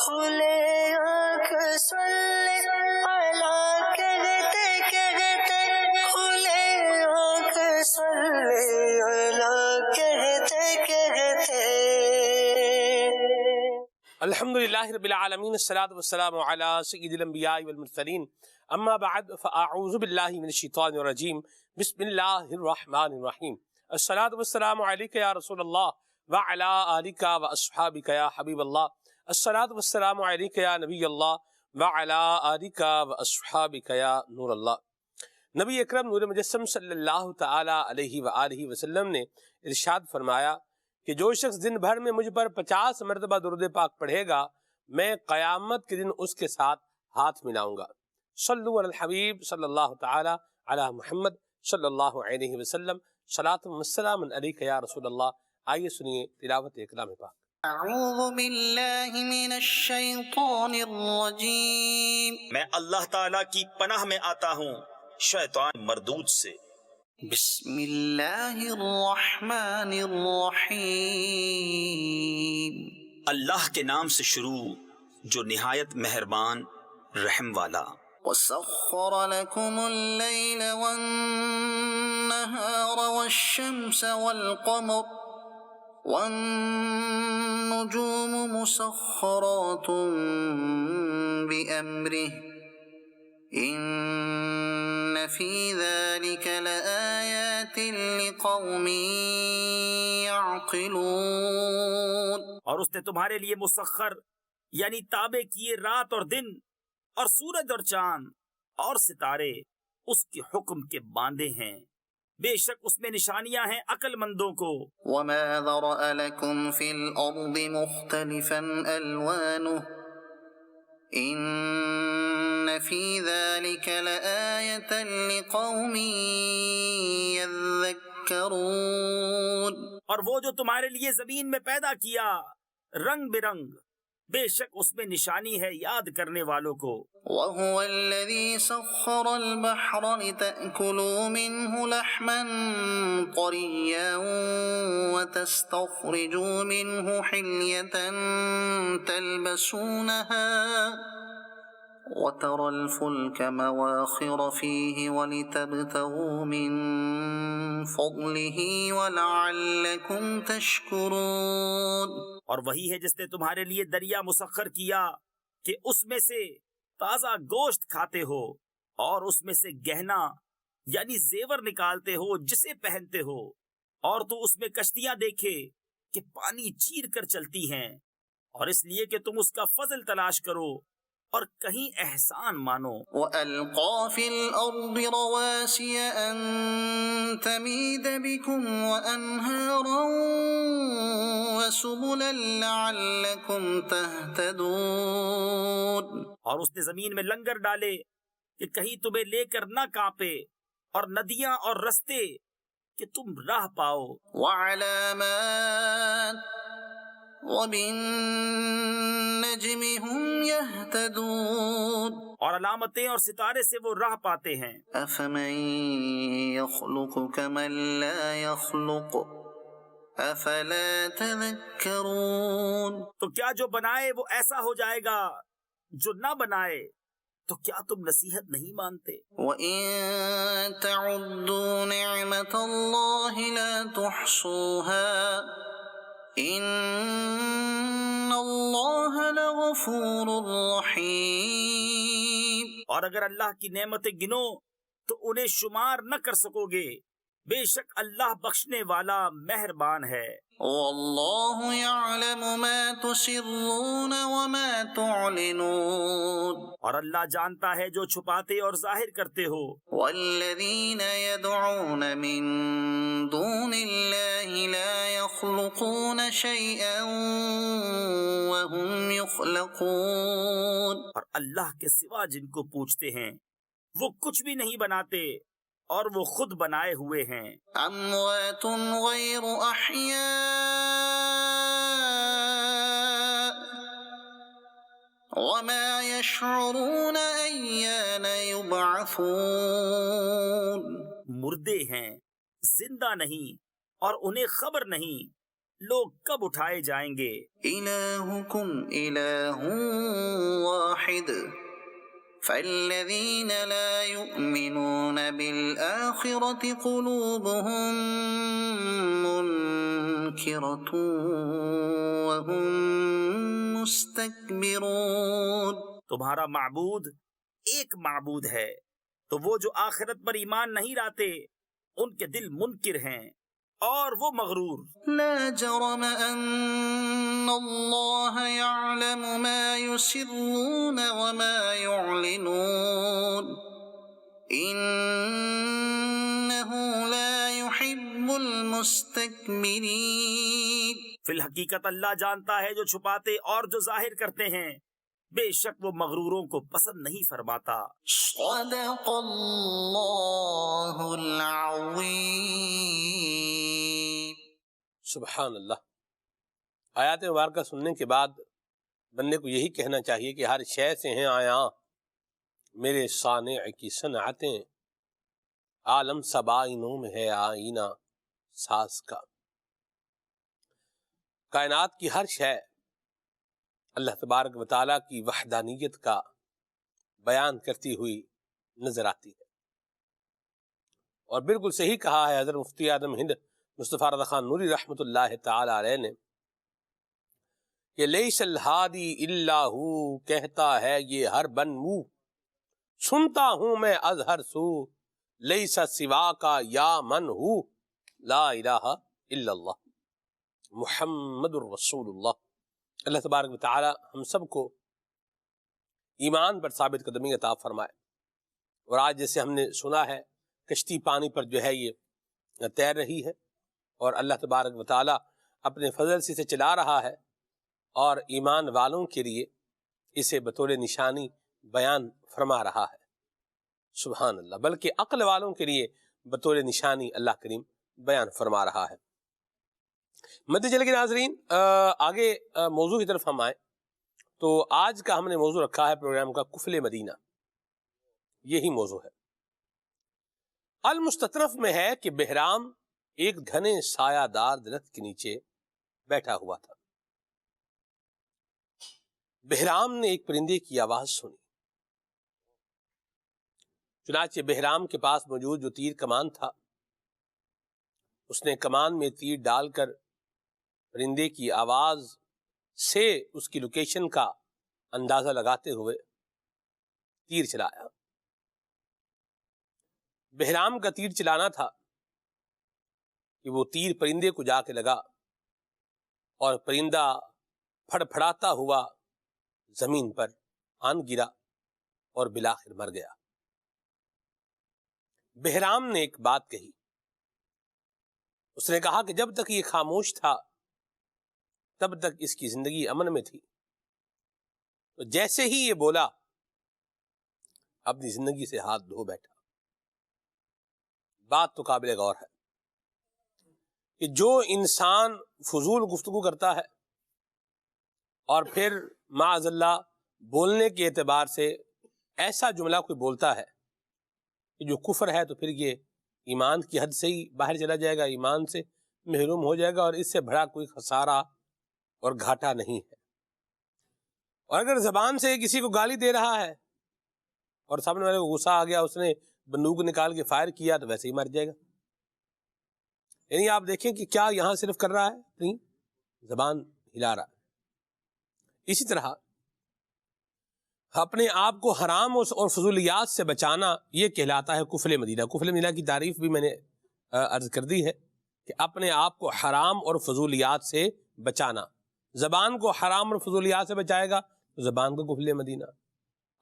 کھلے آنکھ صلی علی کہتے کہتے، کھلے آنکھ صلی علی کہتے کہتے۔ الحمدللہ رب العالمین، الصلاۃ والسلام علی سید الانبیاء والمرسلین، اما بعد فاعوذ باللہ من الشیطان الرجیم، بسم اللہ الرحمن الرحیم۔ الصلاۃ والسلام علیک یا رسول اللہ وعلی آلک واصحابک یا حبیب اللہ، الصلاۃ والسلام علیک یا نبی اللہ وعلی آلک واصحابک یا نور اللہ۔ نبی اکرم نور مجسم صلی اللہ تعالی علیہ وآلہ وسلم نے ارشاد فرمایا کہ جو شخص دن بھر میں مجھ پر 50 مرتبہ درود پاک پڑھے گا، میں قیامت کے دن اس کے ساتھ ہاتھ ملاؤں گا۔ صلو علی الحبیب صلی اللہ تعالی علی محمد صلی اللہ علیہ وسلم، صلاۃ و سلام علیک یا رسول اللہ۔ آئیے سنیے تلاوت کلام پاک۔ اعوذ باللہ من الشیطان الرجیم، میں اللہ تعالیٰ کی پناہ میں آتا ہوں شیطان مردود سے۔ بسم اللہ الرحمن الرحیم، اللہ کے نام سے شروع جو نہایت مہربان رحم والا۔ وسخر لكم الليل والنهار والشمس والقمر والنجوم مسخرات بأمره إن في ذلك لآيات لقوم يعقلون۔ اور اس نے تمہارے لیے مسخر یعنی تابع کیے رات اور دن اور سورج اور چاند اور ستارے اس کے حکم کے باندھے ہیں، بے شک اس میں نشانیاں ہیں عقل مندوں کو۔ وما ذرأ لكم في الأرض مختلفا ألوانه إن في ذلك لآية لقوم يذكرون۔ اور وہ جو تمہارے لیے زمین میں پیدا کیا رنگ برنگ، بے شک اس میں نشانی ہے یاد کرنے والوں کو۔ وهو الذي سخر البحر لتأكلوا منه لحما طريا وتستخرجوا منه حلية تلبسونها وترى الفلك مواخر فيه ولتبتغوا من فضله ولعلكم تشكرون۔ اور وہی ہے جس نے تمہارے لیے دریا مسخر کیا کہ اس میں سے تازہ گوشت کھاتے ہو اور اس میں سے گہنا یعنی زیور نکالتے ہو جسے پہنتے ہو، اور تو اس میں کشتیاں دیکھے کہ پانی چیر کر چلتی ہیں، اور اس لیے کہ تم اس کا فضل تلاش کرو اور کہیں احسان مانو۔ وَأَلْقَى فِي الْأَرْضِ رَوَاسِيَ أَن تَمِيدَ بِكُمْ وَأَنْهَارًا وَسُبُلًا لَعَلَّكُمْ تَهْتَدُونَ۔ اور اس نے زمین میں لنگر ڈالے کہ کہیں تمہیں لے کر نہ کانپے، اور ندیاں اور رستے کہ تم راہ پاؤ۔ وَعَلَامَاتٍ وَبِالنَّجْمِ هُمْ يَهْتَدُونَ۔ اور علامتیں اور ستارے سے وہ راہ پاتے ہیں۔ أَفَمَن يَخْلُقُ كَمَن لَّا يَخْلُقُ أَفَلَا تَذَكَّرُونَ۔ تو کیا جو بنائے وہ ایسا ہو جائے گا، جو نہ بنائے تو کیا تم نصیحت نہیں مانتے؟ وَإِن تَعُدُّوا نِعْمَةَ اللَّهِ لَا تُحْصُوهَا إِنَّ اللَّهَ لَغَفُورٌ رَّحِيمٌ۔ اور اگر اللہ کی نعمتیں گنو تو انہیں شمار نہ کر سکو گے، بے شک اللہ بخشنے والا مہربان ہے۔ وَاللَّهُ يَعْلَمُ مَا تُسِرُّونَ وَمَا تُعْلِنُونَ۔ اور اللہ جانتا ہے جو چھپاتے اور ظاہر کرتے ہو۔ وَالَّذِينَ يَدْعُونَ مِن دُونِ اللَّهِ لَا يَخْلُقُونَ شَيْئًا وَهُمْ يُخْلَقُونَ۔ اور اللہ کے سوا جن کو پوچھتے ہیں وہ کچھ بھی نہیں بناتے اور وہ خود بنائے ہوئے ہیں۔ أَمْوَاتٌ غَيْرُ أَحْيَاءٍ وَمَا يَشْعُرُونَ أَيَّانَ يُبْعَثُونَ۔ مردے ہیں، زندہ نہیں، اور انہیں خبر نہیں، لوگ کب اٹھائے جائیں گے؟ إلهكم إله واحد فالذين لا يؤمنون بالآخرة قلوبهم منكرة وهم مستكبرون. تمہارا معبود ایک معبود ہے، تو وہ جو آخرت پر ایمان نہیں لاتے ان کے دل منکر ہیں اور وہ مغرور. لا جرم أن الله يعلم ما يسرون وما يعلنون إنه لا يحب المستكبرين. فی الحقیقت اللہ جانتا ہے جو چھپاتے اور جو ظاہر کرتے ہیں، بے شک وہ مغروروں کو پسند نہیں فرماتا. صدق اللہ العظیم. سبحان اللہ. آیات مبارکہ سننے کے بعد بندے کو یہی کہنا چاہیے کہ ہر شے سے ہیں آیا میرے صانع کی صنعتیں، عالم سبائنوں میں ہے آئینہ ساز کا. کائنات کی ہر شے اللہ تبارک و تعالیٰ کی وحدانیت کا بیان کرتی ہوئی نظر آتی ہے. اور بالکل صحیح کہا ہے حضرت مفتی اعظم ہند مصطفیٰ رضا خان نوری رحمۃ اللہ تعالی علیہ نے کہ لیس الہادی الا ہو، کہتا ہے یہ ہر بن منہ، سنتا ہوں میں از ہر سو، لیس سوا کا یا من ہو، لا الہ الا اللہ محمد الرسول اللہ. اللہ تبارک و تعالی ہم سب کو ایمان پر ثابت قدمی عطا فرمائے. اور آج جیسے ہم نے سنا ہے کشتی پانی پر جو ہے یہ تیر رہی ہے اور اللہ تبارک و تعالی اپنے فضل سے اسے چلا رہا ہے اور ایمان والوں کے لیے اسے بطور نشانی بیان فرما رہا ہے. سبحان اللہ. بلکہ عقل والوں کے لیے بطور نشانی اللہ کریم بیان فرما رہا ہے. مدنی چینل کے ناظرین، آگے موضوع کی طرف ہم آئیں تو آج کا ہم نے موضوع رکھا ہے پروگرام کا کفل مدینہ. یہی موضوع ہے. المستطرف میں ہے کہ بہرام ایک گھنے سایہ دار درخت کے نیچے بیٹھا ہوا تھا. بہرام نے ایک پرندے کی آواز سنی. چنانچہ بہرام کے پاس موجود جو تیر کمان تھا اس نے کمان میں تیر ڈال کر پرندے کی آواز سے اس کی لوکیشن کا اندازہ لگاتے ہوئے تیر چلایا. بہرام کا تیر چلانا تھا کہ وہ تیر پرندے کو جا کے لگا اور پرندہ پھڑ پھڑاتا ہوا زمین پر آن گرا اور بالآخر مر گیا. بہرام نے ایک بات کہی. اس نے کہا کہ جب تک یہ خاموش تھا تب تک اس کی زندگی امن میں تھی، تو جیسے ہی یہ بولا اپنی زندگی سے ہاتھ دھو بیٹھا. بات تو قابل غور ہے کہ جو انسان فضول گفتگو کرتا ہے اور پھر معاذ اللہ بولنے کے اعتبار سے ایسا جملہ کوئی بولتا ہے کہ جو کفر ہے، تو پھر یہ ایمان کی حد سے ہی باہر چلا جائے گا، ایمان سے محروم ہو جائے گا اور اس سے بڑا کوئی خسارہ اور گھاٹا نہیں ہے. اور اگر زبان سے کسی کو گالی دے رہا ہے اور سامنے والے کو غصہ آ گیا، اس نے بندوق نکال کے فائر کیا، تو ویسے ہی مر جائے گا. یعنی آپ دیکھیں کہ کیا یہاں صرف کر رہا ہے، نہیں، زبان ہلا رہا ہے. اسی طرح اپنے آپ کو حرام اور فضولیات سے بچانا یہ کہلاتا ہے کفل مدینہ. کفل مدینہ کی تعریف بھی میں نے عرض کر دی ہے کہ اپنے آپ کو حرام اور فضولیات سے بچانا. زبان کو حرام اور فضولیات سے بچائے گا تو زبان کا کفل مدینہ.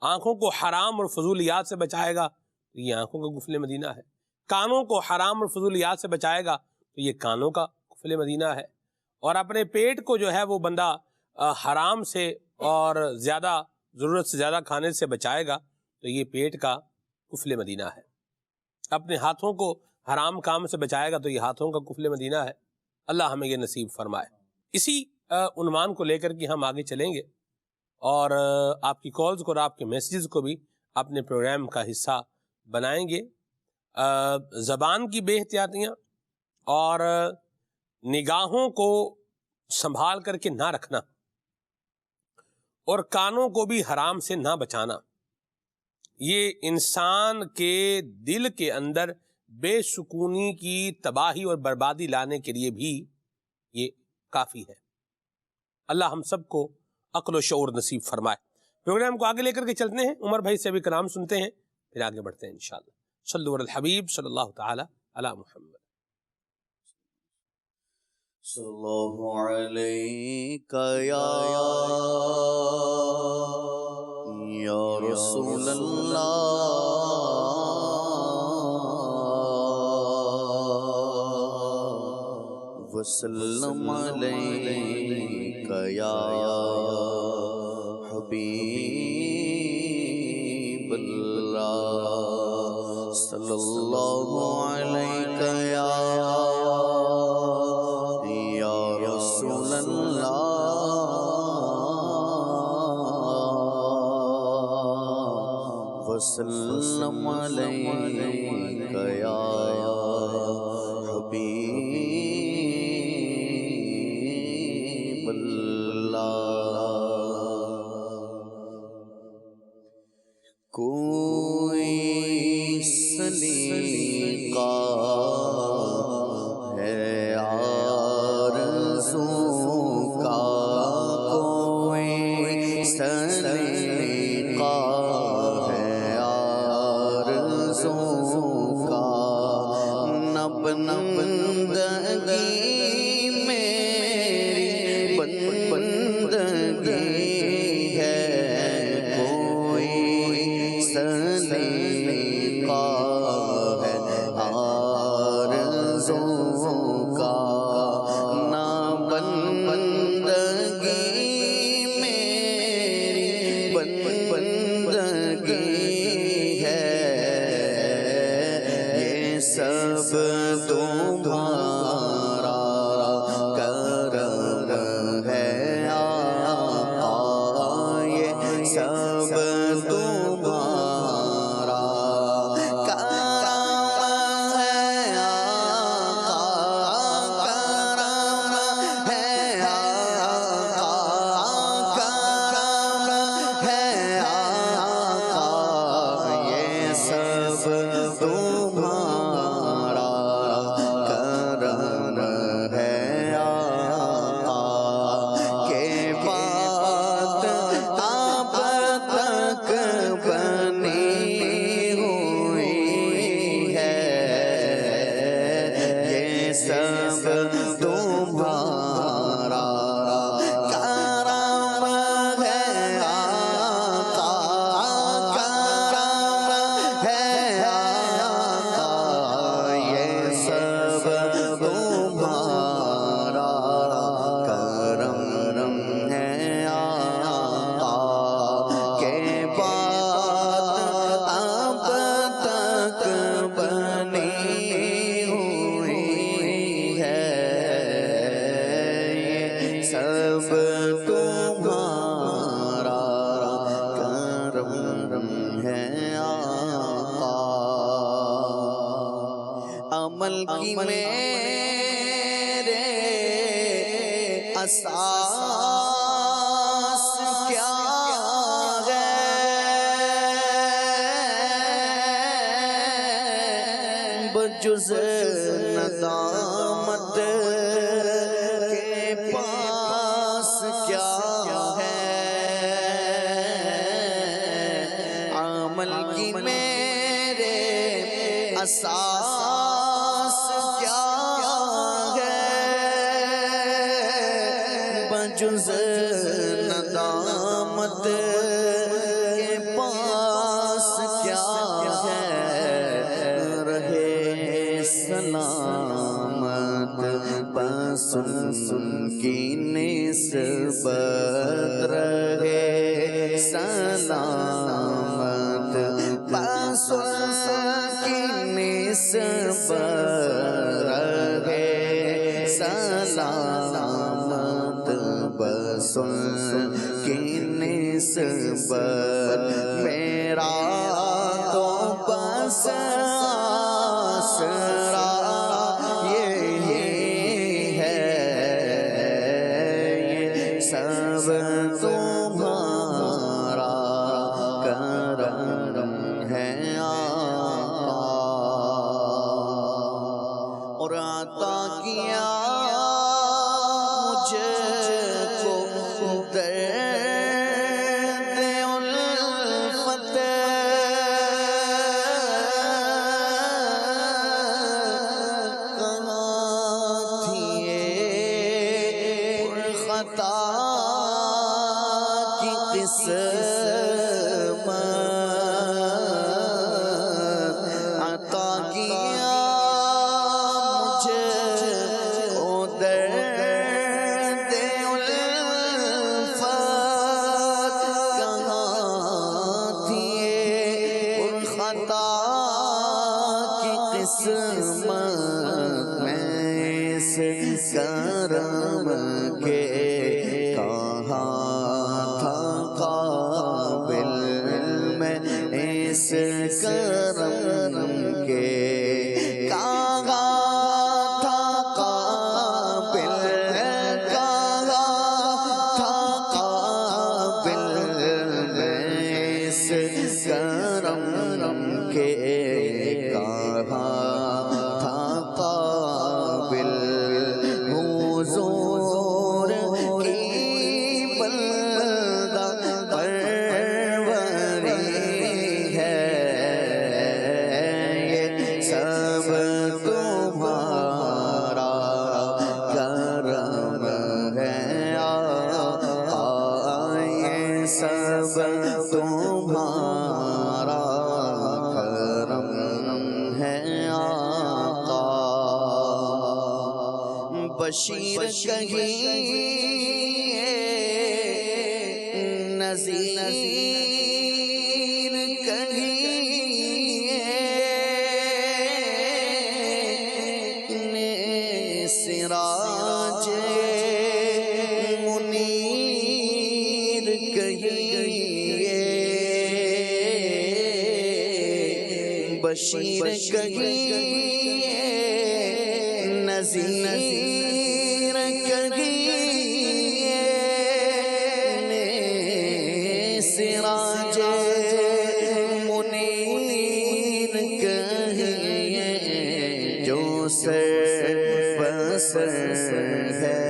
آنکھوں کو حرام اور فضولیات سے بچائے گا تو یہ آنکھوں کا کفل مدینہ ہے. کانوں کو حرام اور فضولیات سے بچائے گا تو یہ کانوں کا کفل مدینہ ہے. اور اپنے پیٹ کو جو ہے وہ بندہ حرام سے اور زیادہ ضرورت سے زیادہ کھانے سے بچائے گا تو یہ پیٹ کا کفل مدینہ ہے. اپنے ہاتھوں کو حرام کام سے بچائے گا تو یہ ہاتھوں کا کفل مدینہ ہے. اللہ ہمیں یہ نصیب فرمائے. اسی عنوان کو لے کر کے ہم آگے چلیں گے اور آپ کی کالز کو اور آپ کے میسیجز کو بھی اپنے پروگرام کا حصہ بنائیں گے. زبان کی بے احتیاطیاں اور نگاہوں کو سنبھال کر کے نہ رکھنا، اور کانوں کو بھی حرام سے نہ بچانا، یہ انسان کے دل کے اندر بے سکونی کی تباہی اور بربادی لانے کے لیے بھی یہ کافی ہے۔ اللہ ہم سب کو عقل و شعور نصیب فرمائے۔ پروگرام کو آگے لے کر کے چلتے ہیں، عمر بھائی سے بھی کلام سنتے ہیں، پھر آگے بڑھتے ہیں انشاءاللہ۔ صلو علی الحبیب صلی اللہ تعالی علی محمد۔ صلی اللہ علیکہ یا رسول اللہ وسلم علیکہ یا حبیب اللہ صلی اللہ علیکہ یا رسول اللہ وسلم علیکہ یا حبیب اللہ۔ کوئی سلیقہ ہے آرزوں کا، کوئی سلیقہ ہے آرزوں کا، نہ بندگی میری بندگی ہے، کوئی سلیقہ ہے آرزوں کا، نہ بندگی میری بندگی ہے، یہ سب تمہارا کرم ہے آقا، یہ سب تمہارا کرم ہے آقا، کرم ہے آقا، کرم ہے آقا، یہ سب تمہارا کرم ہے آقا، کہ بات آپ تک بنی ہوئی ہے، یہ سب تمہارا کرم ہے آقا، کرم ہے آقا، یہ سب تمہارا کرم ہے آقا، کہ بات اب تک بنی ہوئی ہے، یہ سب تمہارا کرم ہے آقا۔ عمل کی میرے اساس کیا ہے، بجز ندامت کے پاس کیا ہے، عمل کی میرے اساس کیا ہے، بجز ندامت کے پاس کیا ہے، رہے سلامت بسن کی نسبت، رہے سلامت بسن کی نسبت، رہے سلامت بسن کی نسبت، میرا تو بس آسرا یہی ہے، عطا کیا مجھے او درد الفت، کہاں تھی پر خطا کی قسمت میں اس کرم کے، کہاں تھا قابل میں اس کرم کے، کہاں تھا قابل، کہاں تھا قابل میں اس کرم کے، کہاں تھا قابل حضور کی بندہ پروری ہے، یہ سب تمہارا کرم ہے آقا، یہ سب تمہارا کرم ہے آقا۔ بشیر کہیے نذیر کہیے، سراج منیر کہیے، بشیر کہیے نذیر کہیے، سراج منیر کہیے، جو سر بسر ہے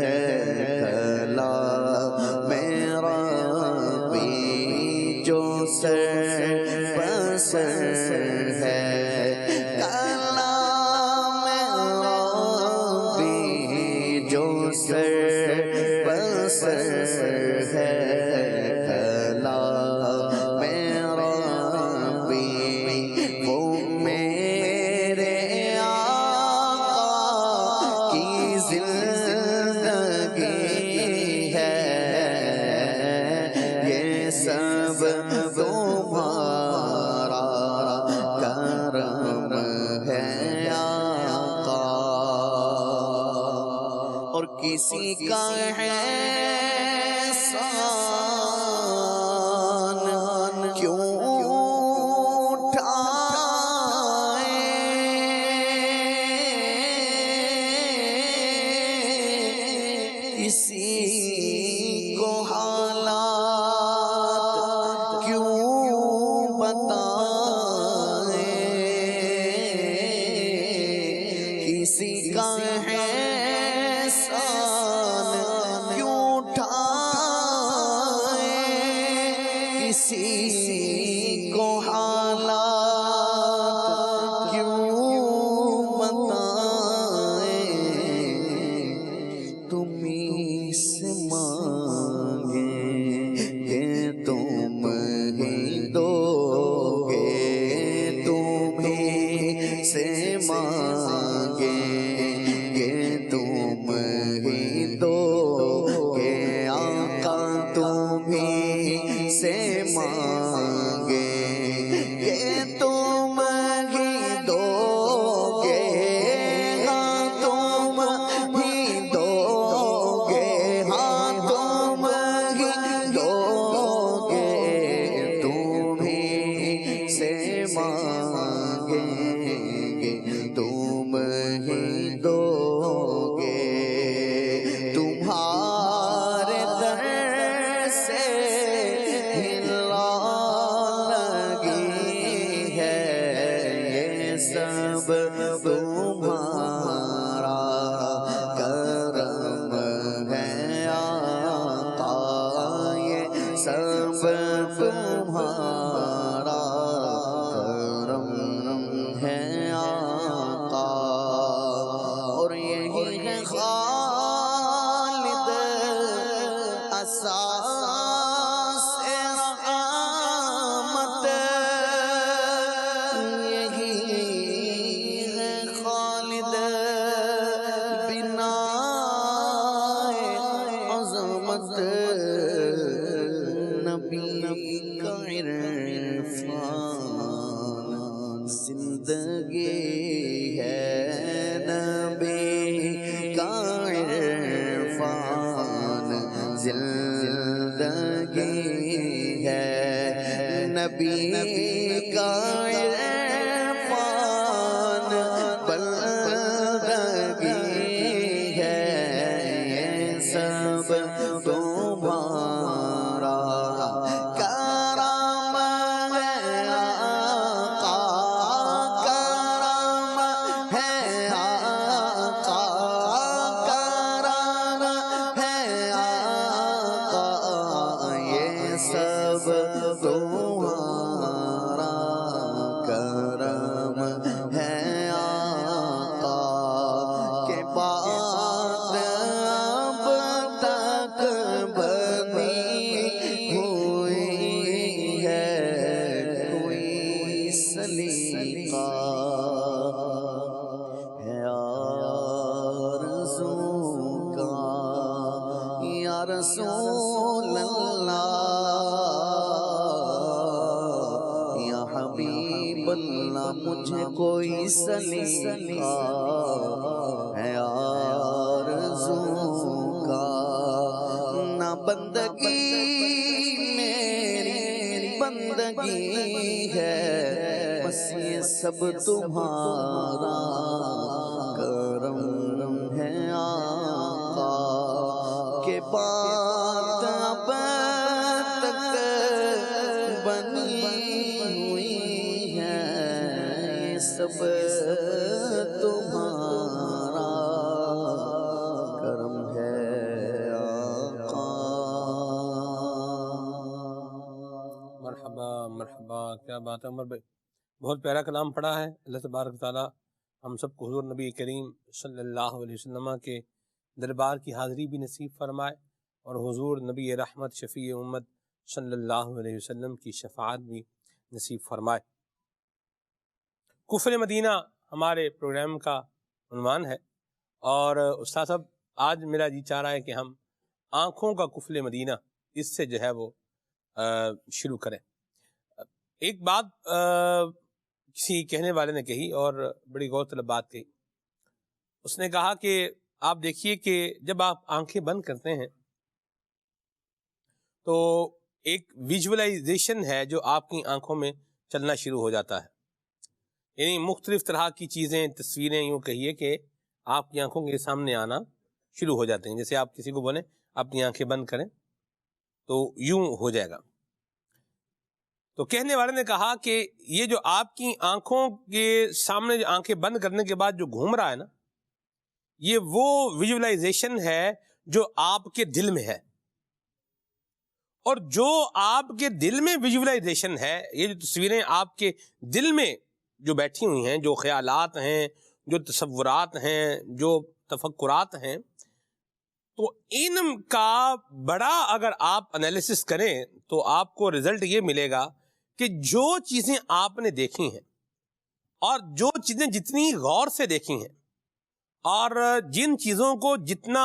کلام ربی، جو سر بسر ہے کلام ربی، جو سر بسر ہے کلام ربی، وہ میرے آقا کی زندگی ہے، یہ سب تمہارا کرم ہے آقا۔ اور کسی کا احسان کیوں اٹھائے، کسی کو حالات کیوں بتائے، کسی کا احسان کیوں اٹھائے، کسی کو حالات کیوں بتائے، تمہیں سے مانگیں گے تم ہی دو گے، تمہیں سے مانگیں گے تم ہی دو گے آقا، تمہیں سے مانگیں گے تم ہی دو گے، ہاں تم ہی دو گے، ہاں تم ہی دو گے، تمہیں سے مانگیں گے تم ہی دو گے، تمہارے در سے ہلا لگی ہے، یہ سب تمہارا کرم ہے آقا، یہ سب تمہارا کرم ہے آقا۔ اور یہی ہے خالد اساس کا عرفان زندگی ہے، نبی کا عرفان زندگی ہے، نبی کا عرفان بندگی ہے، یہ سب تمہارا کرم ہے آقا، کرم ہے آقا، کرم ہے آقا، یہ سب تمہارا کرم ہے آقا، کہ بات اب تک بنی ہوئی ہے، کوئی سلیقہ ہے آرزو کا، یا رسول اللہ یا حبیب اللہ، مجھے کوئی سلیقہ ہے آرزو کا، نہ بندگی میری بندگی ہے، بس یہ سب تمہارا کرم ہے آقا، کہ بات اب تک بنی ہوئی ہے، یہ سب تمہارا کرم ہے آقا۔ مرحبا مرحبا، کیا بات ہے عمر بھائی، بہت پیارا کلام پڑھا ہے۔ اللہ تبارک تعالیٰ ہم سب کو حضور نبی کریم صلی اللہ علیہ وسلم کے دربار کی حاضری بھی نصیب فرمائے، اور حضور نبی رحمت شفیع امت صلی اللہ علیہ وسلم کی شفاعت بھی نصیب فرمائے۔ کفر مدینہ ہمارے پروگرام کا عنوان ہے، اور استاد صاحب آج میرا جی چاہ رہا ہے کہ ہم آنکھوں کا کفر مدینہ اس سے جو ہے وہ شروع کریں۔ ایک بات کسی کہنے والے نے کہی اور بڑی غور طلب بات کہی، اس نے کہا کہ آپ دیکھیے کہ جب آپ آنکھیں بند کرتے ہیں تو ایک ویژولائزیشن ہے جو آپ کی آنکھوں میں چلنا شروع ہو جاتا ہے، یعنی مختلف طرح کی چیزیں، تصویریں، یوں کہیے کہ آپ کی آنکھوں کے سامنے آنا شروع ہو جاتے ہیں۔ جیسے آپ کسی کو بولیں اپنی آنکھیں بند کریں تو یوں ہو جائے گا۔ تو کہنے والے نے کہا کہ یہ جو آپ کی آنکھوں کے سامنے جو آنکھیں بند کرنے کے بعد جو گھوم رہا ہے نا، یہ وہ ویژولائزیشن ہے جو آپ کے دل میں ہے، اور جو آپ کے دل میں ویژولائزیشن ہے، یہ جو تصویریں آپ کے دل میں جو بیٹھی ہوئی ہیں، جو خیالات ہیں، جو تصورات ہیں، جو تفکرات ہیں، تو ان کا بڑا اگر آپ انالیسس کریں تو آپ کو رزلٹ یہ ملے گا کہ جو چیزیں آپ نے دیکھی ہیں، اور جو چیزیں جتنی غور سے دیکھی ہیں، اور جن چیزوں کو جتنا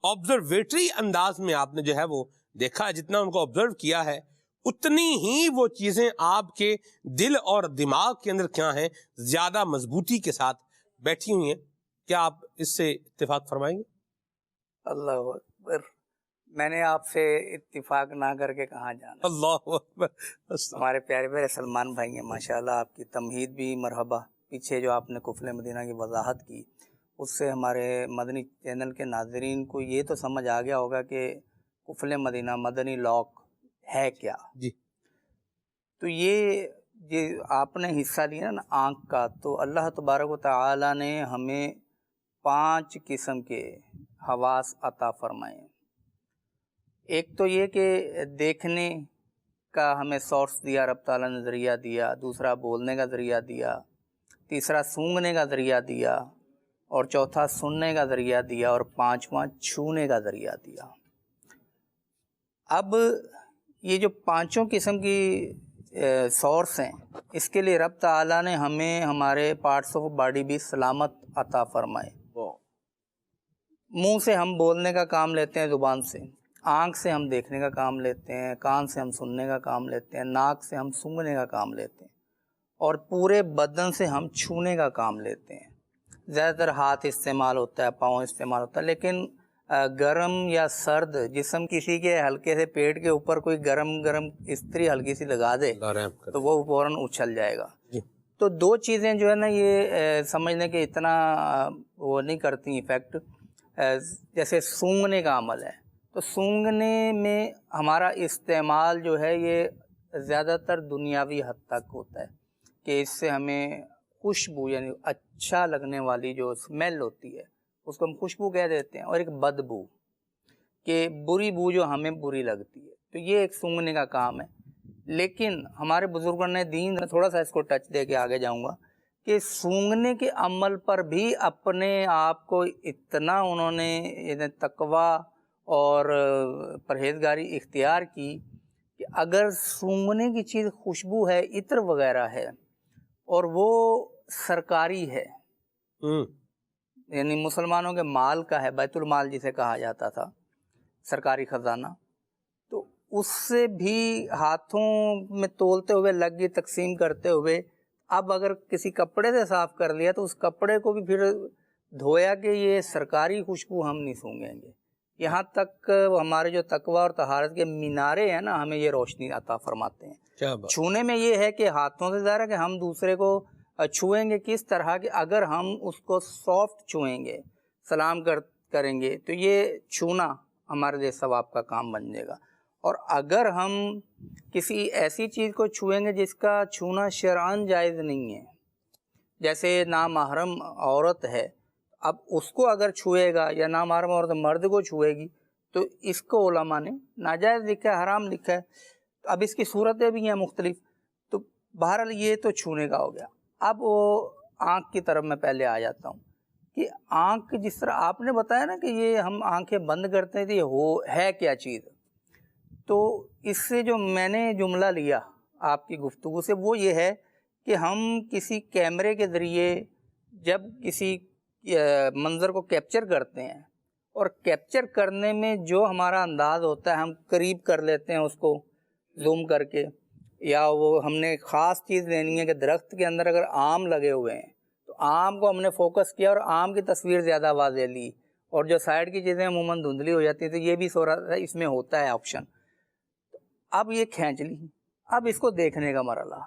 آبزرویٹری انداز میں آپ نے جو ہے وہ دیکھا ہے، جتنا ان کو آبزرو کیا ہے، اتنی ہی وہ چیزیں آپ کے دل اور دماغ کے اندر کیا ہیں، زیادہ مضبوطی کے ساتھ بیٹھی ہوئی ہیں۔ کیا آپ اس سے اتفاق فرمائیں گے؟ اللہ اکبر، میں نے آپ سے اتفاق نہ کر کے کہاں جانا۔ اللہ اکبر۔ ہمارے پیارے پیارے سلمان بھائی ہیں، ماشاءاللہ آپ کی تمہید بھی مرحبا۔ پیچھے جو آپ نے کفل مدینہ کی وضاحت کی، اس سے ہمارے مدنی چینل کے ناظرین کو یہ تو سمجھ آ گیا ہوگا کہ کفل مدینہ مدنی لاک ہے کیا۔ جی، تو یہ آپ نے حصہ لیا نا آنکھ کا، تو اللہ تبارک و تعالی نے ہمیں 5 قسم کے حواس عطا فرمائے۔ ایک تو یہ کہ دیکھنے کا ہمیں سورس دیا، رب تعالیٰ نے ذریعہ دیا، دوسرا بولنے کا ذریعہ دیا، تیسرا سونگھنے کا ذریعہ دیا، اور چوتھا سننے کا ذریعہ دیا، اور 5واں چھونے کا ذریعہ دیا۔ اب یہ جو 5 قسم کی سورس ہیں، اس کے لیے رب تعالیٰ نے ہمیں ہمارے پارٹس آف باڈی بھی سلامت عطا فرمائے۔ منہ سے ہم بولنے کا کام لیتے ہیں، زبان سے، آنکھ سے ہم دیکھنے کا کام لیتے ہیں، کان سے ہم سننے کا کام لیتے ہیں، ناک سے ہم سونگھنے کا کام لیتے ہیں، اور پورے بدن سے ہم چھونے کا کام لیتے ہیں۔ زیادہ تر ہاتھ استعمال ہوتا ہے، پاؤں استعمال ہوتا ہے، لیکن گرم یا سرد جسم کسی کے ہلکے سے پیٹ کے اوپر کوئی گرم استری ہلکی سی لگا دے تو وہ فوراً اچھل جائے گا۔ تو دو چیزیں جو ہے نا یہ سمجھنے کے اتنا وہ نہیں کرتی ایفیکٹ، جیسے سونگھنے کا عمل ہے، تو سونگھنے میں ہمارا استعمال جو ہے یہ زیادہ تر دنیاوی حد تک ہوتا ہے کہ اس سے ہمیں خوشبو یعنی اچھا لگنے والی جو اسمیل ہوتی ہے اس کو ہم خوشبو کہہ دیتے ہیں، اور ایک بدبو کہ بری بو جو ہمیں بری لگتی ہے، تو یہ ایک سونگھنے کا کام ہے۔ لیکن ہمارے بزرگان دین، میں تھوڑا سا اس کو ٹچ دے کے آگے جاؤں گا، کہ سونگھنے کے عمل پر بھی اپنے آپ کو اتنا انہوں نے تقوی اور پرہیزگاری اختیار کی کہ اگر سونگھنے کی چیز خوشبو ہے، عطر وغیرہ ہے، اور وہ سرکاری ہے، یعنی مسلمانوں کے مال کا ہے، بیت المال جسے کہا جاتا تھا، سرکاری خزانہ، تو اس سے بھی ہاتھوں میں تولتے ہوئے لگ گئی، تقسیم کرتے ہوئے، اب اگر کسی کپڑے سے صاف کر لیا تو اس کپڑے کو بھی پھر دھویا کہ یہ سرکاری خوشبو ہم نہیں سونگھیں گے۔ یہاں تک ہمارے جو تقوی اور طہارت کے مینارے ہیں نا، ہمیں یہ روشنی عطا فرماتے ہیں۔ چھونے میں یہ ہے کہ ہاتھوں سے ظاہر ہے کہ ہم دوسرے کو چھوئیں گے کس طرح کہ اگر ہم اس کو سافٹ چھوئیں گے، سلام کریں گے، تو یہ چھونا ہمارے لیے ثواب کا کام بن جائے گا۔ اور اگر ہم کسی ایسی چیز کو چھوئیں گے جس کا چھونا شرعاً جائز نہیں ہے، جیسے نامحرم عورت ہے، اب اس کو اگر چھوئے گا یا نامحرم عورت مرد کو چھوئے گی تو اس کو علماء نے ناجائز لکھا ہے، حرام لکھا ہے۔ اب اس کی صورتیں بھی ہیں مختلف، تو بہرحال یہ تو چھونے کا ہو گیا۔ اب وہ آنکھ کی طرف میں پہلے آ جاتا ہوں کہ آنکھ جس طرح آپ نے بتایا نا کہ یہ ہم آنکھیں بند کرتے ہیں تو یہ ہے کیا چیز، تو اس سے جو میں نے جملہ لیا آپ کی گفتگو سے وہ یہ ہے کہ ہم کسی کیمرے کے ذریعے جب کسی منظر کو کیپچر کرتے ہیں، اور کیپچر کرنے میں جو ہمارا انداز ہوتا ہے ہم قریب کر لیتے ہیں اس کو زوم کر کے، یا وہ ہم نے خاص چیز لینی ہے کہ درخت کے اندر اگر آم لگے ہوئے ہیں تو آم کو ہم نے فوکس کیا اور آم کی تصویر زیادہ واضح لی، اور جو سائڈ کی چیزیں عموماً دھندلی ہو جاتی ہیں، تو یہ بھی اس میں ہوتا ہے آپشن۔ اب یہ کھینچ لی، اب اس کو دیکھنے کا مرحلہ،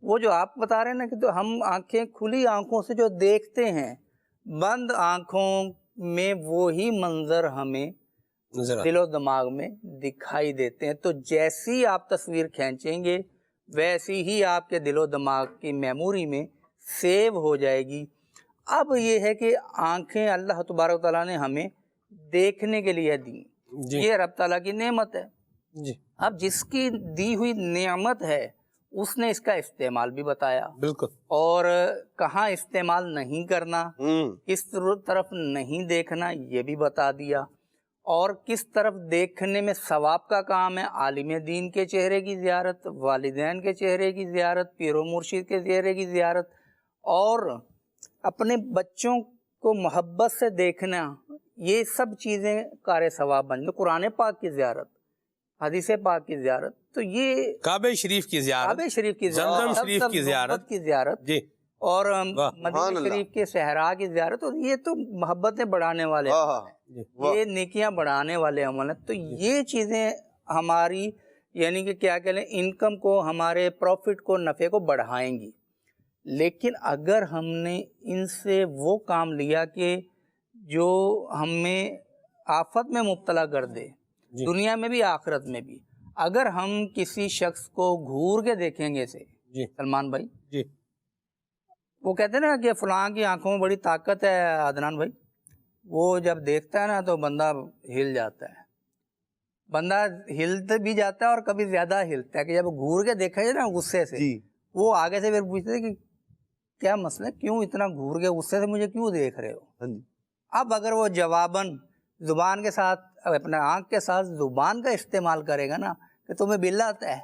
وہ جو آپ بتا رہے ہیں نا کہ تو ہم آنکھیں کھلی آنکھوں سے جو دیکھتے ہیں، بند آنکھوں میں وہی منظر ہمیں دل و دماغ میں دکھائی دیتے ہیں، تو جیسی آپ تصویر کھینچیں گے ویسی ہی آپ کے دل و دماغ کی میموری میں سیو ہو جائے گی۔ اب یہ ہے کہ آنکھیں اللہ تبارک و تعالیٰ نے ہمیں دیکھنے کے لیے دی، یہ رب تعالیٰ کی نعمت ہے۔ اب جس کی دی ہوئی نعمت ہے اس نے اس کا استعمال بھی بتایا، بالکل، اور کہاں استعمال نہیں کرنا، کس طرف نہیں دیکھنا یہ بھی بتا دیا، اور کس طرف دیکھنے میں ثواب کا کام ہے، عالم دین کے چہرے کی زیارت، والدین کے چہرے کی زیارت، پیر و مرشد کے چہرے کی زیارت، اور اپنے بچوں کو محبت سے دیکھنا، یہ سب چیزیں کار ثواب بن جائیں۔ قرآن پاک کی زیارت، حدیث پاک کی زیارت، تو یہ کعبہ شریف کی زیارت، زمزم شریف کی زیارت، جی، اور مدینہ شریف کے صحرا کی زیارت، اور یہ تو محبتیں بڑھانے والے یہ نیکیاں بڑھانے والے عمل ہیں۔ تو یہ چیزیں ہماری یعنی کہ کیا کہہ لیں، انکم کو، ہمارے پروفٹ کو، نفع کو بڑھائیں گی۔ لیکن اگر ہم نے ان سے وہ کام لیا کہ جو ہمیں آفت میں مبتلا کر دے، دنیا میں بھی آخرت میں بھی، اگر ہم کسی شخص کو گھور کے دیکھیں گے سے، سلمان بھائی، وہ کہتے ہیں نا کہ فلاں کی آنکھوں میں بڑی طاقت ہے، عدنان بھائی، وہ جب دیکھتا ہے نا تو بندہ ہل جاتا ہے، بندہ ہلتا بھی جاتا ہے اور کبھی زیادہ ہلتا ہے، کہ جب گھور کے دیکھا جائے نا غصے سے، وہ آگے سے پھر پوچھتے کہ کیا مسئلہ، کیوں اتنا گھور کے غصے سے مجھے کیوں دیکھ رہے ہو؟ اب اگر وہ جواباً زبان کے ساتھ، اپنے آنکھ کے ساتھ زبان کا استعمال کرے گا نا کہ تمہیں بل آتا ہے،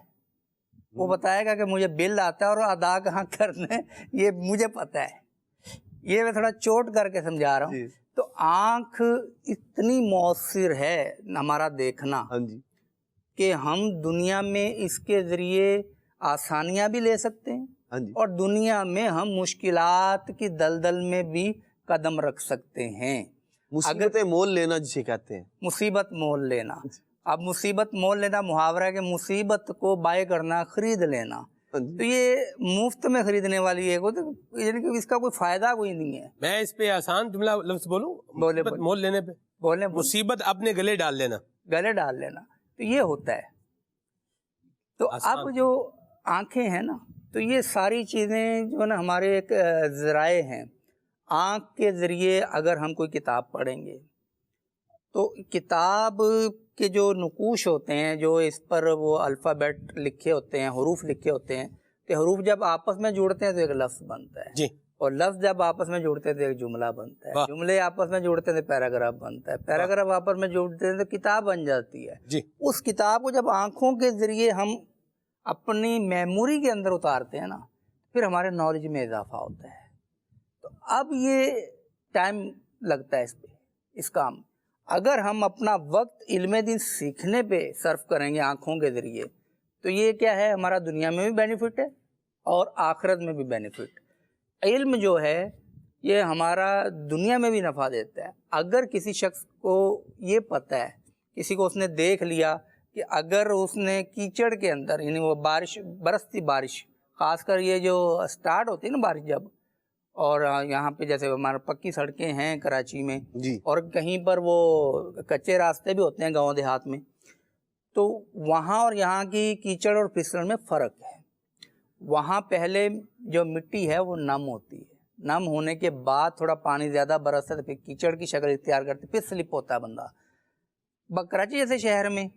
وہ بتائے گا کہ مجھے بل آتا ہے اور ادا کہاں کرنا ہے یہ مجھے پتہ ہے۔ یہ میں تھوڑا چوٹ کر کے سمجھا رہا ہوں۔ تو آنکھ اتنی مؤثر ہے ہمارا دیکھنا ہاں جی، کہ ہم دنیا میں اس کے ذریعے آسانیاں بھی لے سکتے ہیں ہاں جی، اور دنیا میں ہم مشکلات کی دلدل میں بھی قدم رکھ سکتے ہیں. مصیبتیں مول لینا جسے کہتے ہیں. مصیبت مول لینا. اب مصیبت مول لینا محاورہ ہے کہ مصیبت کو بائے کرنا، خرید لینا. ہاں جی. تو یہ مفت میں خریدنے والی ہے، یعنی کہ اس کا کوئی فائدہ کوئی نہیں ہے. میں اس پہ آسان جملہ لفظ بولوں؟ بولے مصیبت مول لینے پہ بولے مصیبت اپنے گلے ڈال لینا. گلے ڈال لینا. تو یہ ہوتا ہے. تو آسان. اب جو آنکھیں ہیں نا، تو یہ ساری چیزیں جو ہے نا ہمارے ایک ذرائع ہیں. آنکھ کے ذریعے اگر ہم کوئی کتاب پڑھیں گے تو کتاب کے جو نقوش ہوتے ہیں، جو اس پر وہ الفابیٹ لکھے ہوتے ہیں، حروف لکھے ہوتے ہیں، کہ حروف جب آپس میں جوڑتے ہیں تو ایک لفظ بنتا ہے. جی. اور لفظ جب آپس میں جوڑتے ہیں تو ایک جملہ بنتا ہے. واہ. جملے آپس میں جوڑتے ہیں تو پیراگراف بنتا ہے. پیراگراف آپس میں جوڑتے ہیں تو کتاب بن جاتی ہے. جی. اس کتاب کو جب آنکھوں کے ذریعے ہم اپنی میموری کے اندر اتارتے ہیں نا، پھر ہمارے نالج میں اضافہ ہوتا ہے. تو اب یہ ٹائم لگتا ہے اس پہ، اس کام. اگر ہم اپنا وقت علم دین سیکھنے پہ صرف کریں گے آنکھوں کے ذریعے، تو یہ کیا ہے، ہمارا دنیا میں بھی بینیفٹ ہے اور آخرت میں بھی بینیفٹ. علم جو ہے یہ ہمارا دنیا میں بھی نفع دیتا ہے. اگر کسی شخص کو یہ پتہ ہے، کسی کو اس نے دیکھ لیا کہ اگر اس نے کیچڑ کے اندر، یعنی وہ بارش، برستی بارش، خاص کر یہ جو سٹارٹ ہوتی ہے نا بارش جب، اور یہاں پہ جیسے ہمارا پکی سڑکیں ہیں کراچی میں، جی. اور کہیں پر وہ کچے راستے بھی ہوتے ہیں گاؤں دیہات میں، تو وہاں اور یہاں کی کیچڑ اور پھسلن میں فرق ہے. وہاں پہلے جو مٹی ہے وہ نم ہوتی ہے، نم ہونے کے بعد تھوڑا پانی زیادہ برستا ہے تو پھر کیچڑ کی شکل اختیار کرتے، پھر سلپ ہوتا ہے بندہ. کراچی جیسے شہر میں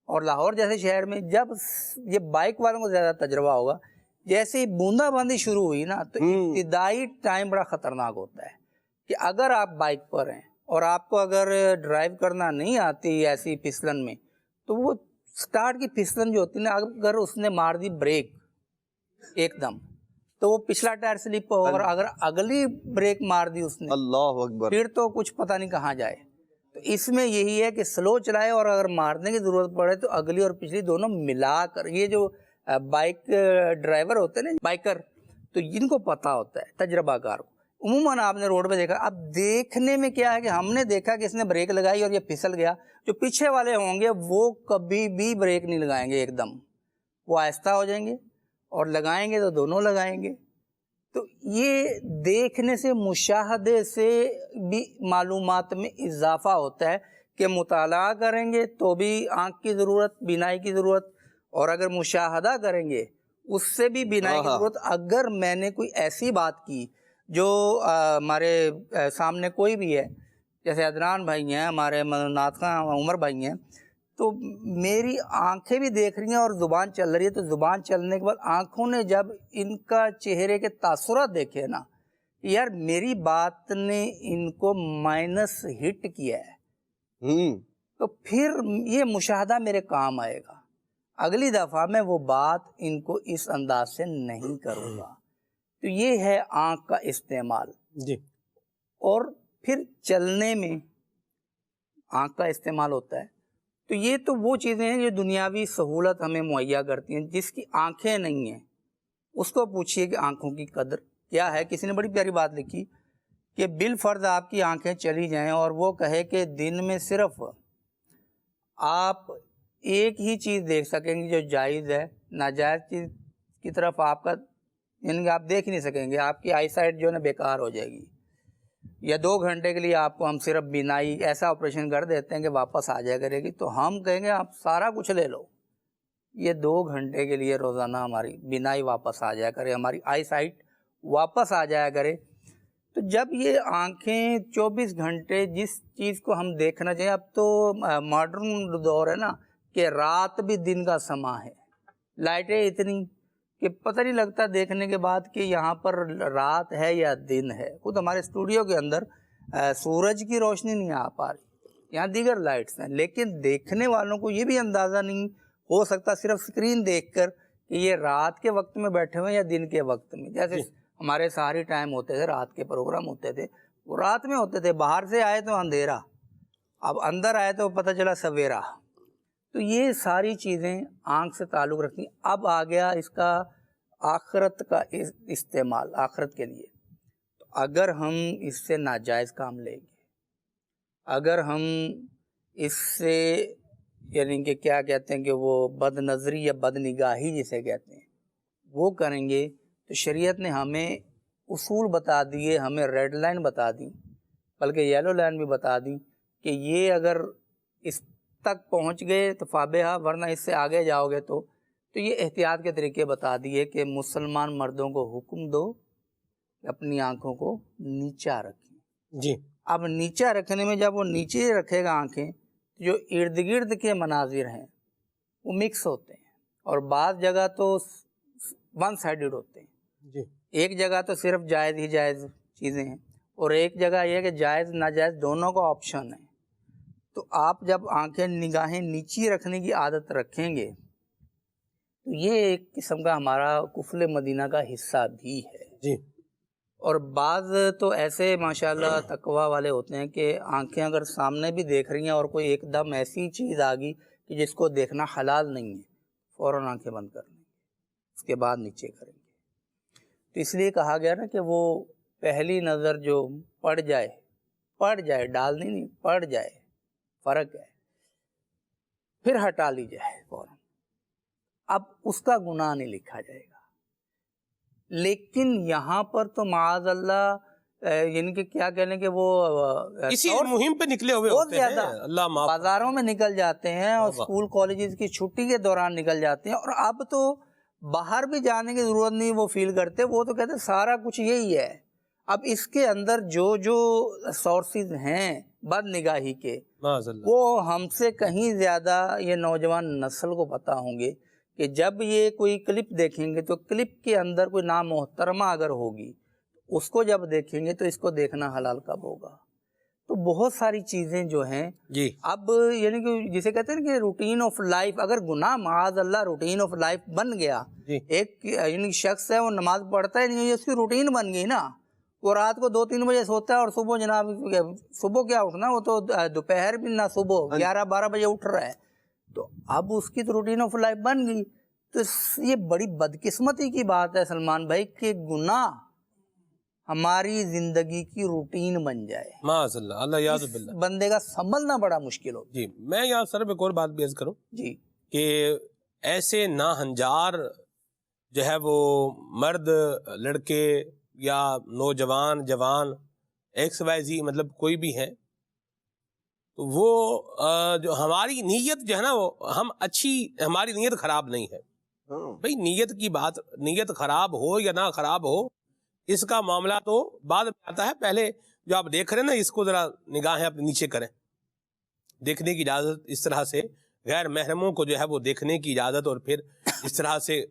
اور لاہور جیسے شہر میں جب یہ بائک والوں کو زیادہ تجربہ ہوگا، جیسے ہی بوندا باندی شروع ہوئی نا تو ابتدائی ٹائم بڑا خطرناک ہوتا ہے. کہ اگر آپ بائک پر ہیں اور آپ کو اگر ڈرائیو کرنا نہیں آتی ایسی پھسلن میں، تو وہ سٹارٹ کی پھسلن جو ہوتی ہے نا، اگر اس نے مار دی بریک ایک دم تو وہ پچھلا ٹائر سلپ ہوگا، اور اگر اگلی بریک مار دی اس نے، اللہ اکبر، پھر تو کچھ پتہ نہیں کہاں جائے. تو اس میں یہی ہے کہ سلو چلائے، اور اگر مارنے کی ضرورت پڑے تو اگلی اور پچھلی دونوں ملا کر. یہ جو بائک ڈرائیور ہوتے ہیں نا، بائکر، تو جن کو پتہ ہوتا ہے، تجربہ کار کو. عموماً آپ نے روڈ پہ دیکھا، اب دیکھنے میں کیا ہے کہ ہم نے دیکھا کہ اس نے بریک لگائی اور یہ پھسل گیا. جو پیچھے والے ہوں گے وہ کبھی بھی بریک نہیں لگائیں گے ایک دم، وہ آہستہ ہو جائیں گے، اور لگائیں گے تو دونوں لگائیں گے. تو یہ دیکھنے سے، مشاہدے سے بھی معلومات میں اضافہ ہوتا ہے کہ مطالعہ کریں گے تو بھی آنکھ کی ضرورت، بینائی کی ضرورت، اور اگر مشاہدہ کریں گے اس سے بھی بینائی کی ضرورت. اگر میں نے کوئی ایسی بات کی جو ہمارے سامنے کوئی بھی ہے، جیسے عدنان بھائی ہیں، ہمارے ناطقہ عمر بھائی ہیں، تو میری آنکھیں بھی دیکھ رہی ہیں اور زبان چل رہی ہے. تو زبان چلنے کے بعد آنکھوں نے جب ان کا چہرے کے تاثرات دیکھے نا، یار میری بات نے ان کو مائنس ہٹ کیا ہے، تو پھر یہ مشاہدہ میرے کام آئے گا. اگلی دفعہ میں وہ بات ان کو اس انداز سے نہیں کروں گا. تو یہ ہے آنکھ کا استعمال. جی. اور پھر چلنے میں آنکھ کا استعمال ہوتا ہے. تو یہ تو وہ چیزیں ہیں جو دنیاوی سہولت ہمیں مہیا کرتی ہیں. جس کی آنکھیں نہیں ہیں اس کو پوچھئے کہ آنکھوں کی قدر کیا ہے. کسی نے بڑی پیاری بات لکھی کہ بالفرض آپ کی آنکھیں چلی جائیں اور وہ کہے کہ دن میں صرف آپ ایک ہی چیز دیکھ سکیں گے جو جائز ہے، ناجائز چیز کی طرف آپ کا، یعنی کہ آپ دیکھ نہیں سکیں گے، آپ کی آئی سائٹ جو ہے نا بیکار ہو جائے گی. یا 2 گھنٹے کے لیے آپ کو ہم صرف بینائی ایسا آپریشن کر دیتے ہیں کہ واپس آ جائے کرے گی. تو ہم کہیں گے آپ سارا کچھ لے لو، یہ 2 گھنٹے کے لیے روزانہ ہماری بینائی واپس آ جایا کرے، ہماری آئی سائٹ واپس آ جایا کرے. تو جب یہ آنکھیں 24 گھنٹے جس چیز کو ہم دیکھنا چاہیے، اب تو ماڈرن دور ہے نا کہ رات بھی دن کا سما ہے، لائٹیں اتنی کہ پتہ نہیں لگتا دیکھنے کے بعد کہ یہاں پر رات ہے یا دن ہے. خود ہمارے اسٹوڈیو کے اندر سورج کی روشنی نہیں آ پا رہی، یہاں دیگر لائٹس ہیں، لیکن دیکھنے والوں کو یہ بھی اندازہ نہیں ہو سکتا صرف اسکرین دیکھ کر کہ یہ رات کے وقت میں بیٹھے ہوئے یا دن کے وقت میں. جیسے ہمارے ساری ٹائم ہوتے تھے، رات کے پروگرام ہوتے تھے، وہ رات میں ہوتے تھے، باہر سے آئے تو اندھیرا، اب اندر آئے تو پتہ چلا سویرا. تو یہ ساری چیزیں آنکھ سے تعلق رکھتی ہیں. اب آ گیا اس کا آخرت کا استعمال، آخرت کے لیے. تو اگر ہم اس سے ناجائز کام لیں گے، اگر ہم اس سے یعنی کہ کیا کہتے ہیں کہ وہ بد نظری یا بد نگاہی جسے کہتے ہیں وہ کریں گے، تو شریعت نے ہمیں اصول بتا دیے، ہمیں ریڈ لائن بتا دی، بلکہ یلو لائن بھی بتا دی کہ یہ اگر اس تک پہنچ گئے تو فابہا، ورنہ اس سے آگے جاؤ گے تو یہ احتیاط کے طریقے بتا دیے کہ مسلمان مردوں کو حکم دو کہ اپنی آنکھوں کو نیچا رکھیں. جی. اب نیچا رکھنے میں جب وہ نیچے رکھے گا آنکھیں، جو ارد گرد کے مناظر ہیں وہ مکس ہوتے ہیں، اور بعض جگہ تو ون سائیڈڈ ہوتے ہیں. جی. ایک جگہ تو صرف جائز ہی جائز چیزیں ہیں، اور ایک جگہ یہ کہ جائز ناجائز دونوں کا آپشن ہے. تو آپ جب آنکھیں نگاہیں نیچی رکھنے کی عادت رکھیں گے تو یہ ایک قسم کا ہمارا کفل مدینہ کا حصہ بھی ہے. جی. اور بعض تو ایسے ماشاءاللہ تقوی والے ہوتے ہیں کہ آنکھیں اگر سامنے بھی دیکھ رہی ہیں اور کوئی ایک دم ایسی چیز آ گئی کہ جس کو دیکھنا حلال نہیں ہے، فوراً آنکھیں بند کر لیں گے، اس کے بعد نیچے کریں گے. تو اس لیے کہا گیا نا کہ وہ پہلی نظر جو پڑ جائے ڈالنی نہیں، پڑ جائے، فرق ہے، پھر ہٹا لی جائے فوراً، اب اس کا گناہ نہیں لکھا جائے گا. لیکن یہاں پر تو معاذ اللہ یعنی کہ کیا کہنے کہ وہ اسی مہم پہ نکلے ہوئے بہت ہوتے ہیں، زیادہ اللہ معاف. بازاروں میں نکل جاتے ہیں اور اسکول کالجز کی چھٹی کے دوران نکل جاتے ہیں، اور اب تو باہر بھی جانے کی ضرورت نہیں وہ فیل کرتے، وہ تو کہتے ہیں سارا کچھ یہی ہے. اب اس کے اندر جو سورسز ہیں بد نگاہی کے، وہ ہم سے کہیں زیادہ یہ نوجوان نسل کو پتہ ہوں گے کہ جب یہ کوئی کلپ دیکھیں گے تو کلپ کے اندر کوئی نامحترمہ اگر ہوگی، اس کو جب دیکھیں گے تو اس کو دیکھنا حلال کب ہوگا. تو بہت ساری چیزیں جو ہیں جی. اب یعنی کہ جسے کہتے ہیں کہ روٹین آف لائف، اگر گناہ معاذ اللہ روٹین آف لائف بن گیا، ایک یعنی شخص ہے وہ نماز پڑھتا ہے نہیں، یہ اس کی روٹین بن گئی نا. وہ رات کو 2-3 بجے سوتا ہے اور صبح جناب صبح کیا اٹھنا، وہ تو دوپہر بھی نہ صبح 11-12 بجے اٹھ رہا ہے. تو اب اس کی تو روٹین آف لائف بن گئی. تو یہ بڑی بدقسمتی کی بات ہے سلمان بھائی کہ گناہ ہماری زندگی کی روٹین بن جائے. معاذ اللہ، اللہ یاد باللہ. بندے کا سنبھلنا بڑا مشکل ہو. جی. میں یہاں سر ایک اور بات بھی عرض کروں جی کہ ایسے ناہنجار جو ہے وہ مرد، لڑکے یا نوجوان، جوان، ایکس وائی زی، مطلب کوئی بھی ہے، تو وہ جو ہماری نیت جو ہے نا، وہ ہم اچھی، ہماری نیت خراب نہیں ہے. بھئی نیت کی بات، نیت خراب ہو یا نہ خراب ہو، اس کا معاملہ تو بعد میں آتا ہے. پہلے جو آپ دیکھ رہے ہیں نا، اس کو ذرا نگاہیں اپنے نیچے کریں. دیکھنے کی اجازت اس طرح سے، غیر محرموں کو جو ہے وہ دیکھنے کی اجازت، اور پھر اس طرح سے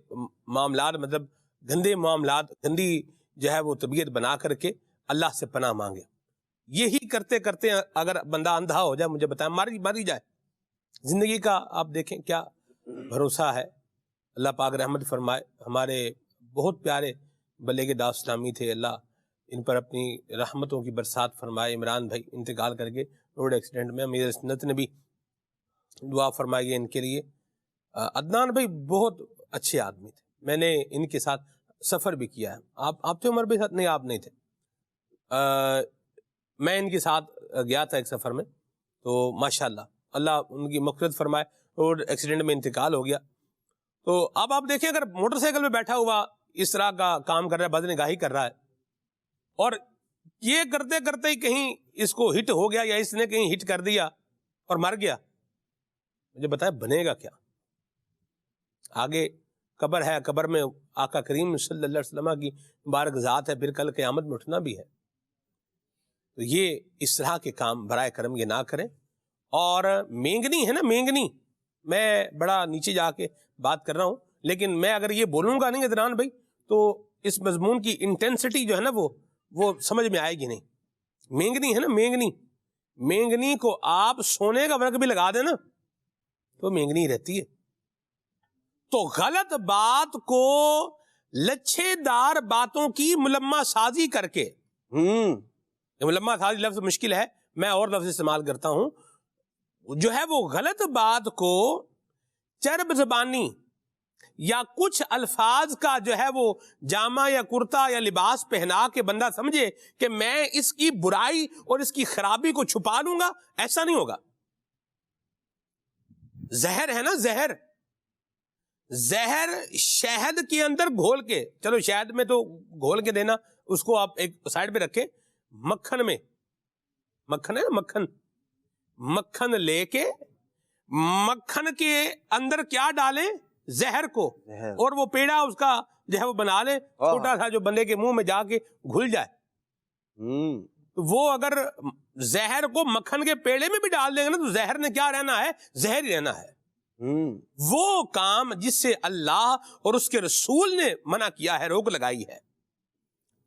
معاملات، مطلب گندے معاملات، گندی جو ہے وہ طبیعت بنا کر کے اللہ سے پناہ مانگے. یہی کرتے کرتے اگر بندہ اندھا ہو جائے، مجھے بتائیں، ماری جائے. زندگی کا آپ دیکھیں کیا بھروسہ ہے. اللہ پاک رحمت فرمائے. ہمارے بہت پیارے بلیغ دعوت اسلامی تھے، اللہ ان پر اپنی رحمتوں کی برسات فرمائے. عمران بھائی انتقال کر کے روڈ ایکسیڈنٹ میں، امیر سنت نے بھی دعا فرمائی ان کے لیے. عدنان بھائی بہت اچھے آدمی تھے، میں نے ان کے ساتھ سفر بھی کیا ہے. آپ تھے عمر بھائی ساتھ؟ نہیں، آپ نہیں تھے. میں ان کے ساتھ گیا تھا ایک سفر میں، تو ماشاءاللہ اللہ ان کی مغفرت فرمائے. روڈ ایکسیڈنٹ میں انتقال ہو گیا. تو اب آپ دیکھیں، اگر موٹر سائیکل میں بیٹھا ہوا اس طرح کا کام کر رہا ہے، بد نگاہی کر رہا ہے، اور یہ کرتے کرتے ہی کہیں اس کو ہٹ ہو گیا، یا اس نے کہیں ہٹ کر دیا اور مر گیا، مجھے بتائے بنے گا کیا؟ آگے قبر ہے، قبر میں آقا کریم صلی اللہ علیہ وسلم کی مبارک ذات ہے، پھر کل قیامت میں اٹھنا بھی ہے. تو یہ اس طرح کے کام برائے کرم یہ نہ کریں. اور مینگنی ہے نا، مینگنی، میں بڑا نیچے جا کے بات کر رہا ہوں، لیکن میں اگر یہ بولوں گا نہیں عدنان بھائی، تو اس مضمون کی انٹینسٹی جو ہے نا وہ سمجھ میں آئے گی نہیں. مینگنی ہے نا، مینگنی کو آپ سونے کا ورق بھی لگا دیں نا تو مینگنی رہتی ہے. تو غلط بات کو لچھے دار باتوں کی ملمہ سازی کر کے لمحہ تھالی لفظ مشکل ہے، میں اور لفظ استعمال کرتا ہوں، جو ہے وہ غلط بات کو چرب زبانی یا کچھ الفاظ کا جو ہے وہ جامہ یا کرتا یا لباس پہنا کے بندہ سمجھے کہ میں اس کی برائی اور اس کی خرابی کو چھپا لوں گا، ایسا نہیں ہوگا۔ زہر ہے نا، زہر شہد کے اندر گھول کے، چلو شہد میں تو گھول کے دینا، اس کو آپ ایک سائڈ پہ رکھیں، مکھن میں، مکھن ہے نا، مکھن لے کے مکھن کے اندر کیا ڈالیں؟ زہر کو، اور وہ پیڑا اس کا جو ہے وہ بنا لیں چھوٹا سا، جو بندے کے منہ میں جا کے گھل جائے۔ وہ اگر زہر کو مکھن کے پیڑے میں بھی ڈال دیں گے نا تو زہر نے کیا رہنا ہے؟ زہر ہی رہنا ہے۔ وہ کام جس سے اللہ اور اس کے رسول نے منع کیا ہے، روک لگائی ہے،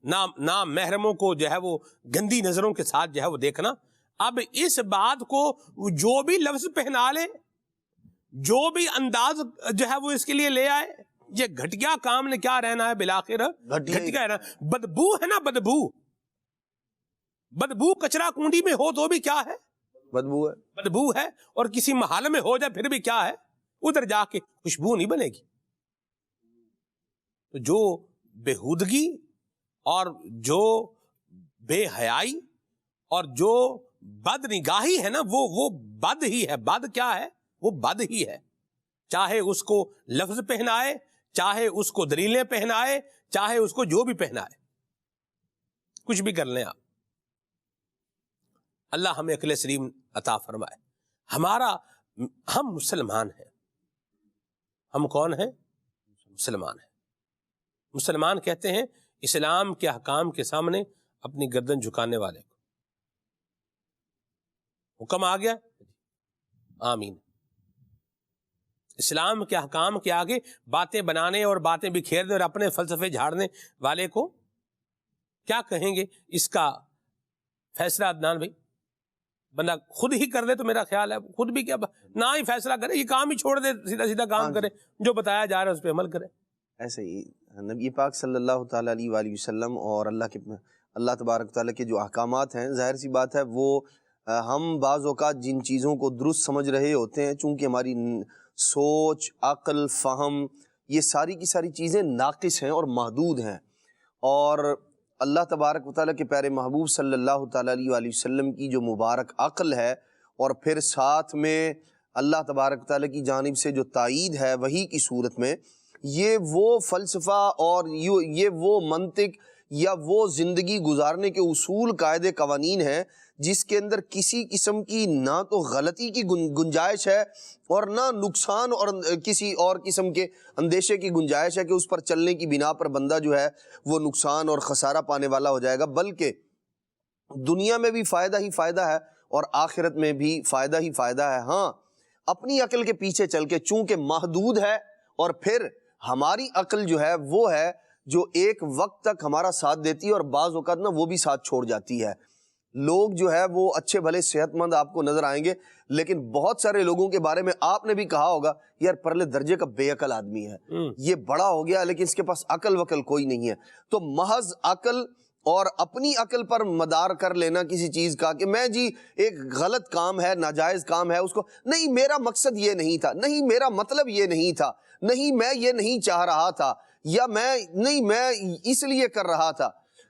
نام محرموں کو جو ہے وہ گندی نظروں کے ساتھ جو ہے وہ دیکھنا۔ اب اس بات کو جو بھی لفظ پہنا لے، جو بھی انداز جو ہے وہ اس کے لیے لے آئے، یہ گھٹیا کام نے کیا رہنا ہے؟ بالآخر گھٹیا رہنا۔ بدبو ہے نا، بدبو کچرا کنڈی میں ہو تو بھی کیا ہے؟ بدبو ہے، اور کسی محل میں ہو جائے پھر بھی کیا ہے؟ ادھر جا کے خوشبو نہیں بنے گی۔ تو جو بےہودگی اور جو بے حیائی اور جو بد نگاہی ہے نا، وہ بد ہی ہے۔ بد کیا ہے؟ وہ بد ہی ہے، چاہے اس کو لفظ پہنائے، چاہے اس کو دلیلیں پہنائے، چاہے اس کو جو بھی پہنائے، کچھ بھی کر لیں آپ۔ اللہ ہمیں عقل سلیم عطا فرمائے۔ ہم مسلمان ہیں۔ ہم کون ہیں؟ مسلمان ہیں۔ مسلمان کہتے ہیں اسلام کے احکام کے سامنے اپنی گردن جھکانے والے کو۔ حکم آ گیا، آمین۔ اسلام کے احکام کے آگے باتیں بنانے اور باتیں بکھیرنے اور اپنے فلسفے جھاڑنے والے کو کیا کہیں گے؟ اس کا فیصلہ عدنان بھائی بندہ خود ہی کر دے تو میرا خیال ہے خود بھی کیا نہ ہی فیصلہ کرے، یہ کام ہی چھوڑ دے، سیدھا سیدھا کام کرے، جو بتایا جا رہا ہے اس پہ عمل کرے۔ ایسے ہی نبی پاک صلی اللہ تعالیٰ علیہ وآلہ وسلم اور اللہ تبارک تعالیٰ کے جو احکامات ہیں، ظاہر سی بات ہے وہ ہم بعض اوقات جن چیزوں کو درست سمجھ رہے ہوتے ہیں، چونکہ ہماری سوچ، عقل، فہم، یہ ساری کی ساری چیزیں ناقص ہیں اور محدود ہیں، اور اللہ تبارک و تعالیٰ کے پیارے محبوب صلی اللہ تعالیٰ علیہ وآلہ وسلم کی جو مبارک عقل ہے، اور پھر ساتھ میں اللہ تبارک و تعالیٰ کی جانب سے جو تائید ہے وحی کی صورت میں، یہ وہ فلسفہ اور یہ وہ منطق یا وہ زندگی گزارنے کے اصول، قاعدے، قوانین ہیں جس کے اندر کسی قسم کی نہ تو غلطی کی گنجائش ہے اور نہ نقصان اور کسی اور قسم کے اندیشے کی گنجائش ہے کہ اس پر چلنے کی بنا پر بندہ جو ہے وہ نقصان اور خسارہ پانے والا ہو جائے گا، بلکہ دنیا میں بھی فائدہ ہی فائدہ ہے اور آخرت میں بھی فائدہ ہی فائدہ ہے۔ ہاں، اپنی عقل کے پیچھے چل کے چونکہ محدود ہے، اور پھر ہماری عقل جو ہے وہ ہے جو ایک وقت تک ہمارا ساتھ دیتی ہے اور بعض اوقات نا وہ بھی ساتھ چھوڑ جاتی ہے۔ لوگ جو ہے وہ اچھے بھلے صحت مند آپ کو نظر آئیں گے، لیکن بہت سارے لوگوں کے بارے میں آپ نے بھی کہا ہوگا یار پرلے درجے کا بے عقل آدمی ہے، یہ بڑا ہو گیا لیکن اس کے پاس عقل وقل کوئی نہیں ہے۔ تو محض عقل اور اپنی عقل پر مدار کر لینا کسی چیز کا کہ میں جی ایک غلط کام ہے، ناجائز کام ہے، اس کو نہیں، میرا مقصد یہ نہیں تھا، نہیں میرا مطلب یہ نہیں تھا، نہیں میں یہ نہیں چاہ رہا تھا، یا میں اس لیے کر رہا تھا،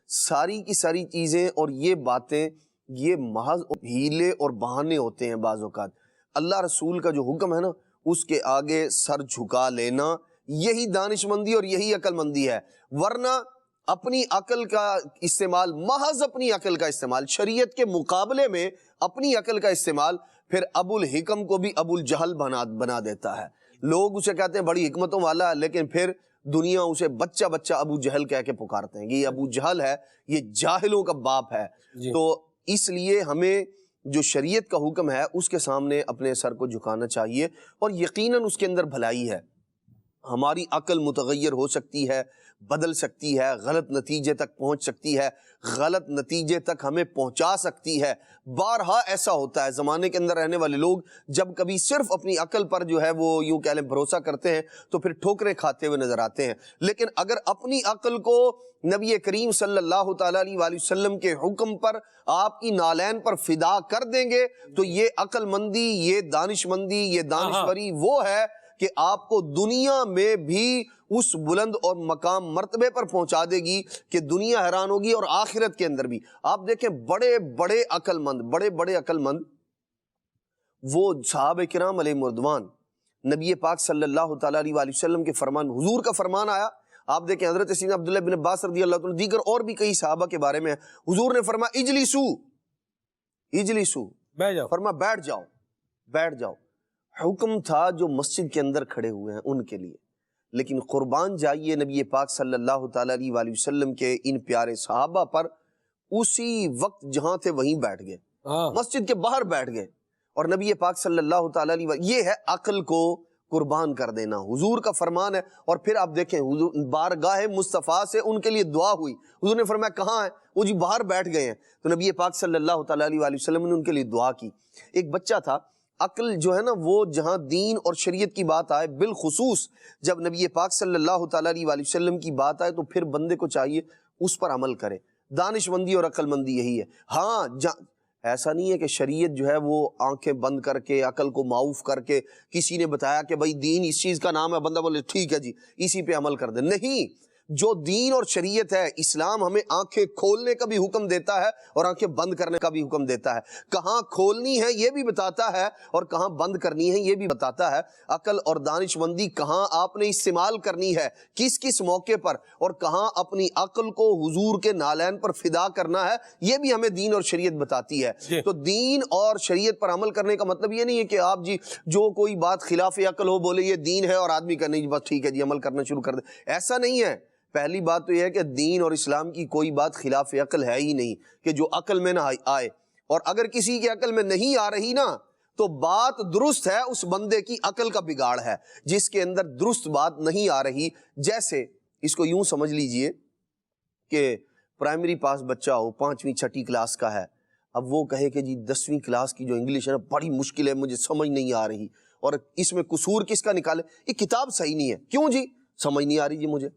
ساری کی ساری چیزیں اور یہ باتیں یہ محض ہیلے اور بہانے ہوتے ہیں بعض اوقات۔ اللہ رسول کا جو حکم ہے نا اس کے آگے سر جھکا لینا، یہی دانش مندی اور یہی عقل مندی ہے، ورنہ اپنی عقل کا استعمال، محض اپنی عقل کا استعمال، شریعت کے مقابلے میں اپنی عقل کا استعمال پھر ابو الحکم کو بھی ابو الجہل بنا دیتا ہے۔ لوگ اسے کہتے ہیں بڑی حکمتوں والا ہے، لیکن پھر دنیا اسے بچہ بچہ ابو جہل کہہ کے پکارتے ہیں کہ یہ ابو جہل ہے، یہ جاہلوں کا باپ ہے۔ تو اس لیے ہمیں جو شریعت کا حکم ہے اس کے سامنے اپنے سر کو جھکانا چاہیے، اور یقیناً اس کے اندر بھلائی ہے، ہماری عقل متغیر ہو سکتی ہے، بدل سکتی ہے، غلط نتیجے تک پہنچ سکتی ہے، غلط نتیجے تک ہمیں پہنچا سکتی ہے۔ بارہا ایسا ہوتا ہے، زمانے کے اندر رہنے والے لوگ جب کبھی صرف اپنی عقل پر جو ہے وہ یوں کہہ لیں بھروسہ کرتے ہیں تو پھر ٹھوکریں کھاتے ہوئے نظر آتے ہیں، لیکن اگر اپنی عقل کو نبی کریم صلی اللہ تعالیٰ علیہ وآلہ وسلم کے حکم پر آپ کی نالین پر فدا کر دیں گے تو یہ عقل مندی، یہ دانش مندی، یہ دانشوری وہ ہے کہ آپ کو دنیا میں بھی اس بلند اور مقام مرتبے پر پہنچا دے گی کہ دنیا حیران ہوگی، اور آخرت کے اندر بھی۔ آپ دیکھیں بڑے بڑے عقل مند وہ صحابہ کرام علیہ رضوان، نبی پاک صلی اللہ تعالیٰ علیہ وآلہ وسلم کے فرمان، حضور کا فرمان آیا، آپ دیکھیں حضرت سیدنا عبداللہ بن عباس رضی اللہ عنہ، دیگر اور بھی کئی صحابہ کے بارے میں حضور نے فرمایا اجلسو، فرمایا بیٹھ جاؤ۔ حکم تھا جو مسجد کے اندر کھڑے ہوئے ہیں ان کے لیے، لیکن قربان جائیے نبی پاک صلی اللہ تعالیٰ علیہ وآلہ وسلم کے ان پیارے صحابہ پر اسی وقت جہاں تھے وہیں بیٹھ گئے، مسجد کے باہر بیٹھ گئے، اور نبی پاک صلی اللہ تعالیٰ علیہ وآلہ، یہ ہے عقل کو قربان کر دینا، حضور کا فرمان ہے۔ اور پھر آپ دیکھیں حضور بارگاہ مصطفیٰ سے ان کے لیے دعا ہوئی، حضور نے فرمایا کہاں ہیں؟ وہ جی باہر بیٹھ گئے ہیں، تو نبی پاک صلی اللہ تعالیٰ علیہ وآلہ وسلم نے ان کے لیے دعا کی۔ ایک بچہ تھا، عقل جو ہے نا وہ جہاں دین اور شریعت کی بات آئے، بالخصوص جب نبی پاک صلی اللہ تعالیٰ علیہ وآلہ وسلم کی بات آئے تو پھر بندے کو چاہیے اس پر عمل کرے۔ دانش مندی اور عقل مندی یہی ہے۔ ہاں ایسا نہیں ہے کہ شریعت جو ہے وہ آنکھیں بند کر کے، عقل کو معاف کر کے، کسی نے بتایا کہ بھائی دین اس چیز کا نام ہے، بندہ بولے ٹھیک ہے جی اسی پہ عمل کر دے، نہیں۔ جو دین اور شریعت ہے، اسلام ہمیں آنکھیں کھولنے کا بھی حکم دیتا ہے اور آنکھیں بند کرنے کا بھی حکم دیتا ہے، کہاں کھولنی ہے یہ بھی بتاتا ہے اور کہاں بند کرنی ہے یہ بھی بتاتا ہے۔ عقل اور دانش مندی کہاں آپ نے استعمال کرنی ہے، کس کس موقع پر، اور کہاں اپنی عقل کو حضور کے نالین پر فدا کرنا ہے، یہ بھی ہمیں دین اور شریعت بتاتی ہے۔ تو دین اور شریعت پر عمل کرنے کا مطلب یہ نہیں ہے کہ آپ جی جو کوئی بات خلاف عقل ہو بولے یہ دین ہے اور آدمی کرنے بس ٹھیک ہے جی عمل کرنا شروع کر دے، ایسا نہیں ہے۔ پہلی بات تو یہ ہے کہ دین اور اسلام کی کوئی بات خلاف عقل ہے ہی نہیں کہ جو عقل میں نہ آئے، اور اگر کسی کی عقل میں نہیں آ رہی نا تو بات درست ہے، اس بندے کی عقل کا بگاڑ ہے جس کے اندر درست بات نہیں آ رہی۔ جیسے اس کو یوں سمجھ لیجئے کہ پرائمری پاس بچہ ہو، 5ویں 6ٹھی کلاس کا ہے، اب وہ کہے کہ جی 10ویں کلاس کی جو انگلش ہے نا بڑی مشکل ہے، مجھے سمجھ نہیں آ رہی، اور اس میں قصور کس کا نکالے؟ یہ کتاب صحیح نہیں ہے، کیوں جی سمجھ نہیں آ رہی جی مجھے،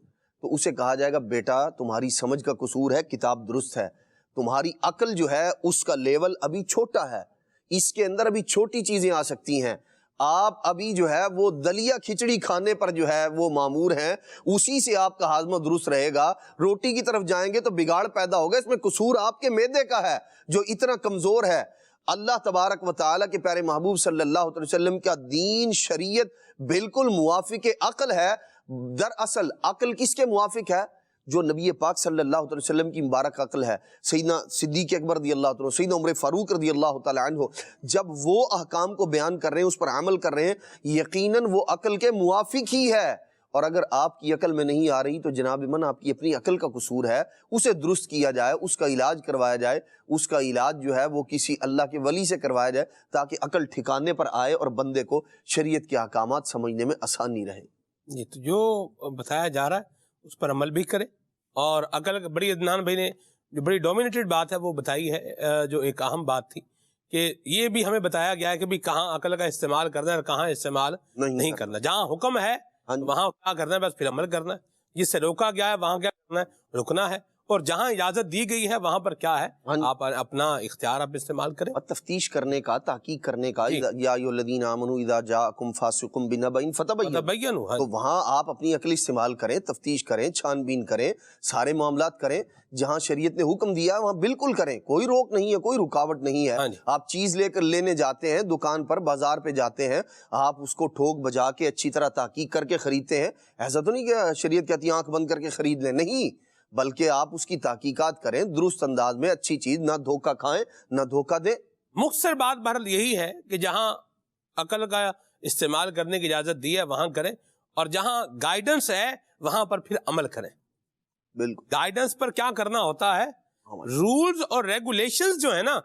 تو اسے کہا جائے گا بیٹا تمہاری سمجھ کا قصور ہے، کتاب درست ہے، تمہاری عقل جو ہے اس کا لیول ابھی چھوٹا ہے، اس کے اندر ابھی چھوٹی چیزیں آ سکتی ہیں، آپ ابھی جو ہے وہ دلیا کھچڑی کھانے پر جو ہے وہ معمور ہیں، اسی سے آپ کا ہاضمہ درست رہے گا، روٹی کی طرف جائیں گے تو بگاڑ پیدا ہوگا، اس میں قصور آپ کے معدے کا ہے جو اتنا کمزور ہے۔ اللہ تبارک و تعالیٰ کے پیارے محبوب صلی اللہ علیہ وسلم کا دین شریعت بالکل موافق عقل ہے۔ دراصل عقل کس کے موافق ہے؟ جو نبی پاک صلی اللہ علیہ وسلم کی مبارک عقل ہے۔ سیدنا صدیق اکبر رضی اللہ عنہ، سیدنا عمر فاروق رضی اللہ تعالی عنہ جب وہ احکام کو بیان کر رہے ہیں، اس پر عمل کر رہے ہیں، یقیناً وہ عقل کے موافق ہی ہے۔ اور اگر آپ کی عقل میں نہیں آ رہی تو جناب من آپ کی اپنی عقل کا قصور ہے، اسے درست کیا جائے، اس کا علاج کروایا جائے، اس کا علاج جو ہے وہ کسی اللہ کے ولی سے کروایا جائے تاکہ عقل ٹھکانے پر آئے اور بندے کو شریعت کے احکامات سمجھنے میں آسانی رہے۔ جی تو جو بتایا جا رہا ہے اس پر عمل بھی کرے، اور عقل بڑی عدنان بھائی نے جو بڑی ڈومینیٹڈ بات ہے وہ بتائی ہے، جو ایک اہم بات تھی کہ یہ بھی ہمیں بتایا گیا ہے کہ بھی کہاں عقل کا استعمال کرنا ہے اور کہاں استعمال نہیں کرنا، جہاں حکم ہے وہاں کیا کرنا ہے، بس پھر عمل کرنا ہے، جس سے روکا گیا ہے وہاں کیا کرنا ہے، رکنا ہے، اور جہاں اجازت دی گئی ہے وہاں پر کیا ہے آپ اپنا اختیار آپ استعمال کریں، اور تفتیش کرنے کا، تحقیق کرنے کا، یا ایھا الذین آمنوا اذا جاءکم فاسق بنبأ فتبینوا، تو وہاں آپ اپنی عقل استعمال کریں، تفتیش کریں، چھان بین کریں، سارے معاملات کریں، جہاں شریعت نے حکم دیا وہاں بالکل کریں، کوئی روک نہیں ہے، کوئی رکاوٹ نہیں ہے۔ آپ چیز لے کر لینے جاتے ہیں، دکان پر بازار پہ جاتے ہیں، آپ اس کو ٹھوک بجا کے اچھی طرح تحقیق کر کے خریدتے ہیں، ایسا تو نہیں کہ شریعت کہتی ہے آنکھ بند کر کے خرید لیں، نہیں، بلکہ آپ اس کی تحقیقات کریں درست انداز میں، اچھی چیز، نہ دھوکہ کھائیں نہ دھوکہ دیں۔ مختصر بات بہرحال یہی ہے کہ جہاں عقل کا استعمال کرنے کی اجازت دی ہے وہاں کریں، اور جہاں گائیڈنس ہے وہاں پر پھر عمل کریں۔ بالکل گائیڈنس پر کیا کرنا ہوتا ہے، رولز اور ریگولیشنز جو ہے نا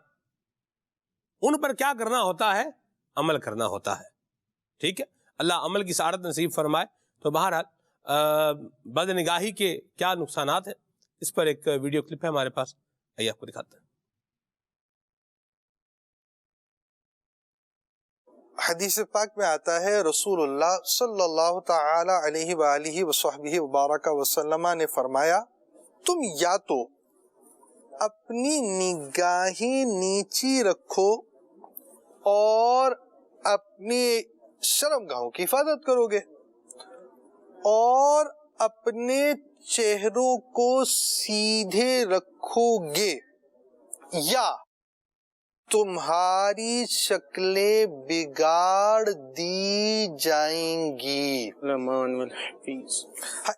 ان پر کیا کرنا ہوتا ہے، عمل کرنا ہوتا ہے، ٹھیک ہے۔ اللہ عمل کی سعادت نصیب فرمائے۔ تو بہرحال بد نگاہی کے کیا نقصانات ہیں، اس پر ایک ویڈیو کلپ ہے ہمارے پاس، آئیے آپ کو دکھاتے ہیں۔ حدیث پاک میں آتا ہے رسول اللہ صلی اللہ تعالی علیہ وآلہ وصحبہ وبارک وسلم نے فرمایا، تم یا تو اپنی نگاہیں نیچی رکھو اور اپنی شرمگاہوں کی حفاظت کرو گے، اور اپنے چہروں کو سیدھے رکھو گے، یا تمہاری شکلیں بگاڑ دی جائیں گی۔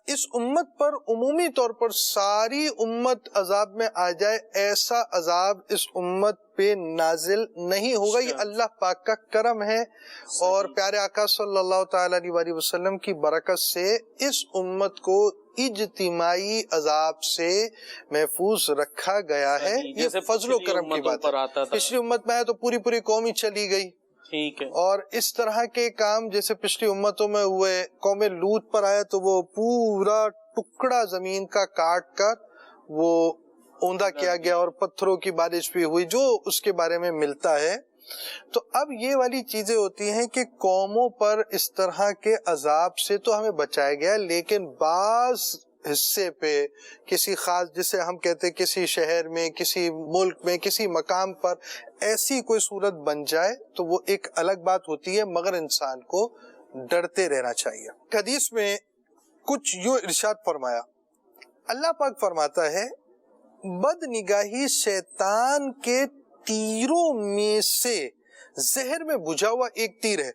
اس امت پر عمومی طور پر ساری امت عذاب میں آ جائے، ایسا عذاب اس امت پہ نازل نہیں ہوگا، یہ اللہ پاک کا کرم ہے، اور پیارے آقا صلی اللہ تعالی علیہ وسلم کی برکت سے اس امت کو اجتماعی عذاب سے محفوظ رکھا گیا ہے۔ یہ فضل و کرم کی بات ہے۔ پچھلی امت میں آیا تو پوری پوری قوم ہی چلی گئی، ٹھیک ہے، اور اس طرح کے کام جیسے پچھلی امتوں میں ہوئے، قوم لوط پر آیا تو وہ پورا ٹکڑا زمین کا کاٹ کر وہ اوندا کیا گیا اور پتھروں کی بارش بھی ہوئی، جو اس کے بارے میں ملتا ہے۔ تو اب یہ والی چیزیں ہوتی ہیں کہ قوموں پر اس طرح کے عذاب سے تو ہمیں بچایا گیا، لیکن بعض حصے پہ کسی خاص، جسے ہم کہتے ہیں کسی شہر میں، کسی ملک میں، کسی مقام پر ایسی کوئی صورت بن جائے تو وہ ایک الگ بات ہوتی ہے، مگر انسان کو ڈرتے رہنا چاہیے۔ حدیث میں کچھ یوں ارشاد فرمایا، اللہ پاک فرماتا ہے، بد نگاہی شیطان کے تیروں میں سے زہر میں بجھا ہوا ایک تیر ہے،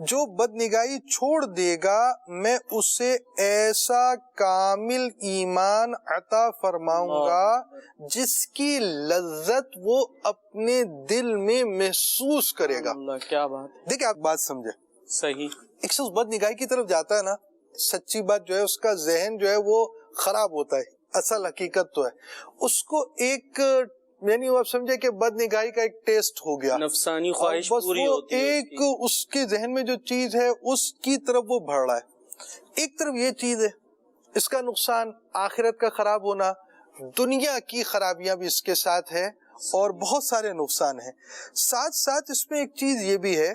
جو بد نگاہی چھوڑ دے گا میں اسے ایسا کامل ایمان عطا فرماؤں گا جس کی لذت وہ اپنے دل میں محسوس کرے گا۔ کیا بات، دیکھیں آپ بات سمجھے، صحیح، ایک شخص بد نگاہی کی طرف جاتا ہے نا، سچی بات جو ہے اس کا ذہن جو ہے وہ خراب ہوتا ہے، اصل حقیقت تو ہے اس کو ایک، یعنی وہ آپ سمجھے کہ بد نگاہی کا ایک ٹیسٹ ہو گیا، نفسانی خواہش بس پوری وہ ہوتی ہے، ایک اس کے ذہن میں جو چیز ہے اس کی طرف وہ بڑھ رہا ہے۔ ایک طرف یہ چیز ہے، اس کا نقصان آخرت کا خراب ہونا، دنیا کی خرابیاں بھی اس کے ساتھ ہے، اور بہت سارے نقصان ہیں۔ ساتھ ساتھ اس میں ایک چیز یہ بھی ہے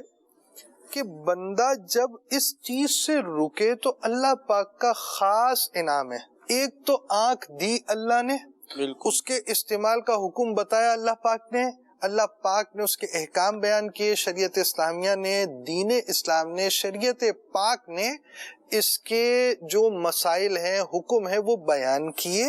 کہ بندہ جب اس چیز سے رکے تو اللہ پاک کا خاص انعام ہے۔ ایک تو آنکھ دی اللہ نے، اس کے استعمال کا حکم بتایا اللہ پاک نے، اللہ پاک نے اس کے احکام بیان کیے، شریعت اسلامیہ نے، دین اسلام نے، شریعت پاک نے اس کے جو مسائل ہیں، حکم ہے، وہ بیان کیے۔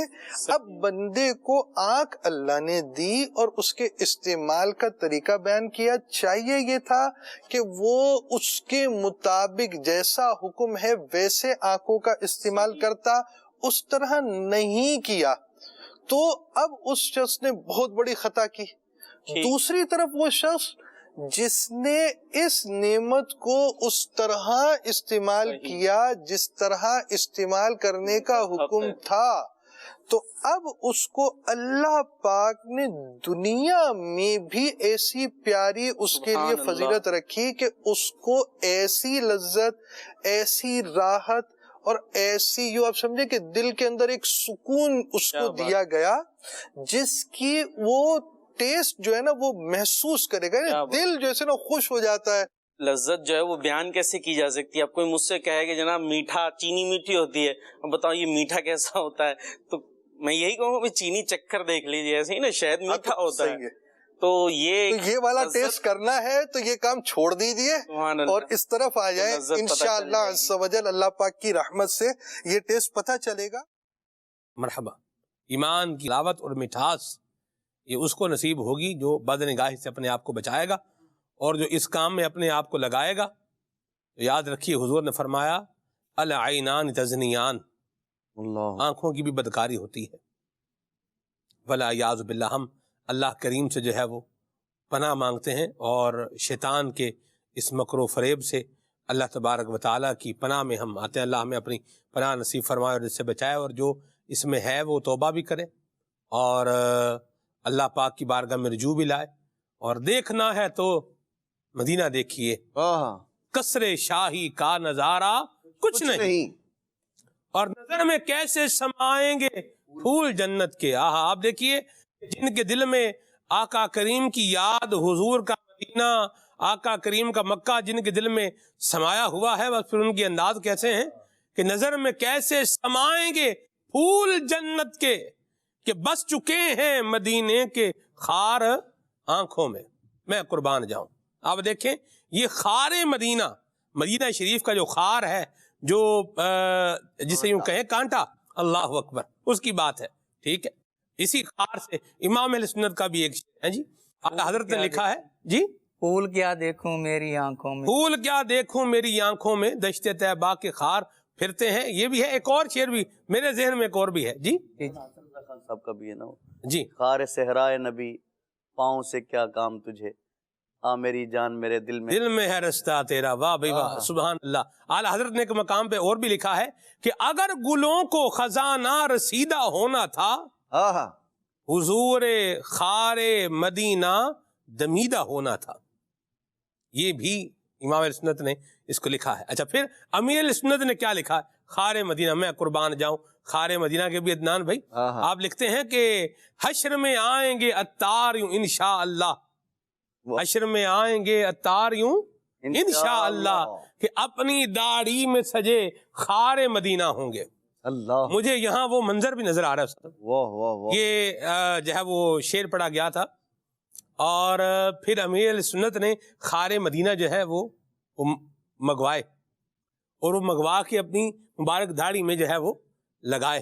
اب بندے کو آنکھ اللہ نے دی اور اس کے استعمال کا طریقہ بیان کیا، چاہیے یہ تھا کہ وہ اس کے مطابق جیسا حکم ہے ویسے آنکھوں کا استعمال کرتا، اس طرح نہیں کیا تو اب اس شخص نے بہت بڑی خطا کی۔ دوسری طرف وہ شخص جس نے اس نعمت کو اس طرح استعمال کیا جس طرح استعمال کرنے کا حکم تھا، تو اب اس کو اللہ پاک نے دنیا میں بھی ایسی پیاری اس کے لیے فضیلت رکھی کہ اس کو ایسی لذت، ایسی راحت اور ایسی یوں آپ سمجھے کہ دل کے اندر ایک سکون اس کو دیا گیا جس کی وہ ٹیسٹ جو ہے نا وہ محسوس کرے گا، دل جو ہے نا خوش ہو جاتا ہے۔ لذت جو ہے وہ بیان کیسے کی جا سکتی ہے؟ اب کوئی مجھ سے کہے کہ جناب میٹھا، چینی میٹھی ہوتی ہے، اب بتاؤ یہ میٹھا کیسا ہوتا ہے، تو میں یہی کہوں گا چینی چکر دیکھ لیجیے، ایسے ہی نا شہد میٹھا ہوتا ہے، تو یہ والا ٹیسٹ کرنا ہے تو یہ کام چھوڑ دیجیے اور اس طرف آ جائیں، انشاءاللہ عز و جل اللہ پاک کی رحمت سے یہ ٹیسٹ پتہ چلے گا۔ مرحبا، ایمان کی حلاوت اور مٹھاس یہ اس کو نصیب ہوگی جو بد نگاہی سے اپنے آپ کو بچائے گا اور جو اس کام میں اپنے آپ کو لگائے گا۔ یاد رکھیے حضور نے فرمایا العینان تزنیان، آنکھوں کی بھی بدکاری ہوتی ہے۔ ولا یعوذ باللہ، ہم اللہ کریم سے جو ہے وہ پناہ مانگتے ہیں اور شیطان کے اس مکر و فریب سے اللہ تبارک و تعالیٰ کی پناہ میں ہم آتے ہیں۔ اللہ ہمیں اپنی پناہ نصیب فرمائے اور اس سے بچائے، اور جو اس میں ہے وہ توبہ بھی کرے اور اللہ پاک کی بارگاہ میں رجوع بھی لائے، اور دیکھنا ہے تو مدینہ دیکھیے، قصر شاہی کا نظارہ کچھ نہیں. اور نظر میں کیسے سمائیں گے پھول جنت کے. آپ دیکھیے جن کے دل میں آقا کریم کی یاد، حضور کا مدینہ، آقا کریم کا مکہ جن کے دل میں سمایا ہوا ہے، بس پھر ان کے انداز کیسے ہیں کہ نظر میں کیسے سمائیں گے پھول جنت کے، کہ بس چکے ہیں مدینے کے خار آنکھوں میں قربان جاؤں. آپ دیکھیں یہ خار مدینہ، مدینہ شریف کا جو خار ہے، جو جسے یوں کہیں کانٹا، اللہ اکبر، اس کی بات ہے. ٹھیک ہے، اسی خار سے امام اہل سنت کا بھی ایک ہے جی، حضرت نے لکھا ہے جی، پھول کیا دیکھوں میری آنکھوں میں، پھول کیا دیکھوں میری آنکھوں میں، دشت طیبہ کے خار پھرتے ہیں. یہ بھی ہے، ایک اور شعر بھی میرے ذہن میں ایک اور بھی ہے جی صاحب کا بھی ہے نا جی. خار صحرائے نبی، پاؤں سے کیا کام تجھے، آ میری جان میرے دل میں ہے رستہ تیرا. واہ بھائی واہ، سبحان اللہ. اعلی حضرت نے ایک مقام پہ اور بھی لکھا ہے کہ اگر گلوں کو خزانہ رسیدہ ہونا تھا، حضور خار مدینہ دمیدہ ہونا تھا. یہ بھی امام اہل سنت نے اس کو لکھا ہے. اچھا، پھر امیر اہل سنت نے کیا لکھا ہے؟ خار مدینہ، میں قربان جاؤں خار مدینہ کے بھی عدنان بھائی آپ لکھتے ہیں کہ حشر میں آئیں گے عطار یوں انشاءاللہ، حشر میں آئیں گے عطار یوں انشاءاللہ، کہ اپنی داڑھی میں سجے خار مدینہ ہوں گے. اللہ، مجھے یہاں وہ منظر بھی نظر آ رہا ہے. واہ واہ واہ. یہ جو ہے وہ شعر پڑھا گیا تھا، اور پھر امیر علیہ سنت نے خار مدینہ جو ہے وہ منگوائے، اور وہ منگوا کے اپنی مبارک داڑھی میں جو ہے وہ لگائے.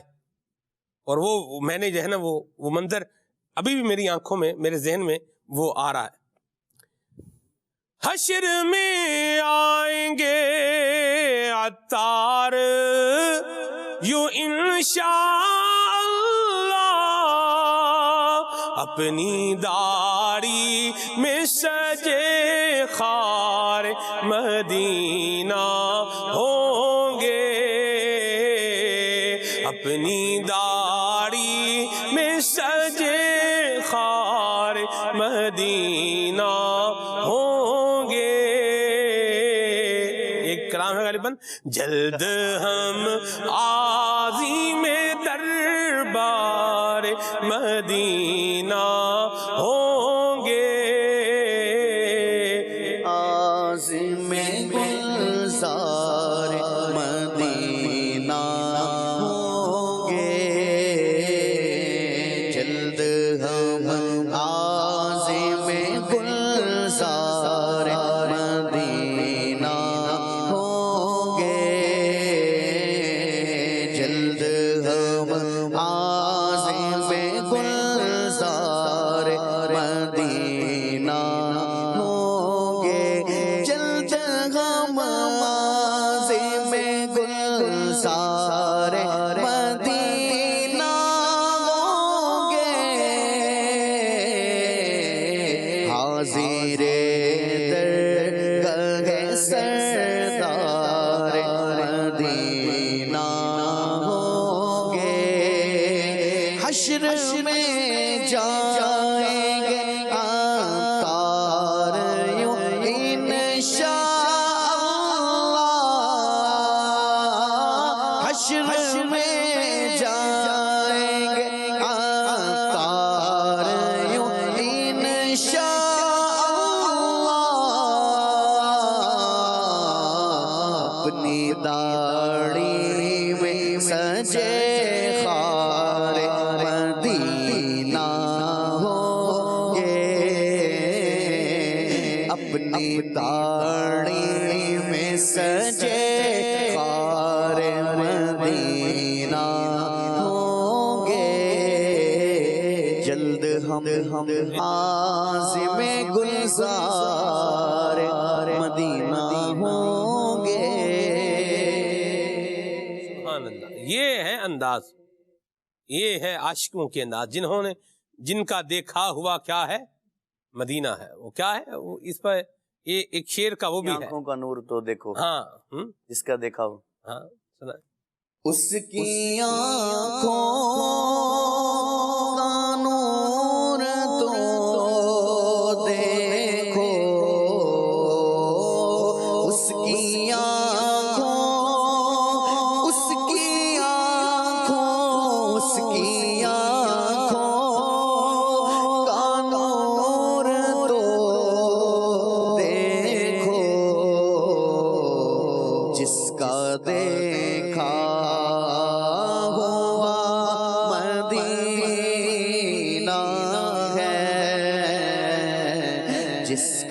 اور وہ میں نے جو ہے نا وہ منظر ابھی بھی میری آنکھوں میں، میرے ذہن میں وہ آ رہا ہے. حشر میں آئیں گے عطار یوں انشاءاللہ، اپنی داڑھی میں سجے خار مدینہ ہوں گے، اپنی داڑھی میں سجے خار مدینہ ہوں گے. ایک کلام ہے غالباً، جلد ہم عظیم دربار مدینہ ہوں گے، عظیم گلزار مدینہ ہوں گے، جلد ہم عظیم گلزار مدینہ ہوں گے، جلد ہم عظیم گلزار مدینہ ہوں گے، جلد ہم عظیم گلزار مدینہ ہوں گے، حاضر درگاہ سردار مدینہ ہوں گے، حشر میں جائیں گے عطار یوں انشاءاللہ، حشر میں جائیں گے عطار یوں انشاءاللہ، اپنی داڑھی میں سجے خار مدینہ ہوں گے، اپنی داڑھی میں سجے خار مدینہ ہوں گے، جلد ہم عازم گلزار مدینہ ہوں گے. سبحان اللہ. یہ ہے انداز، یہ ہے عاشقوں کے انداز، جن کا دیکھا ہوا کیا ہے، مدینہ ہے. وہ کیا ہے، وہ اس پر یہ ایک شعر کا وہ بھی ہے، آنکھوں کا نور تو دیکھو، ہاں جس کا دیکھا ہو، ہاں سنا. اس کی آنکھوں کا نور تو دیکھو، اس کی آنکھوں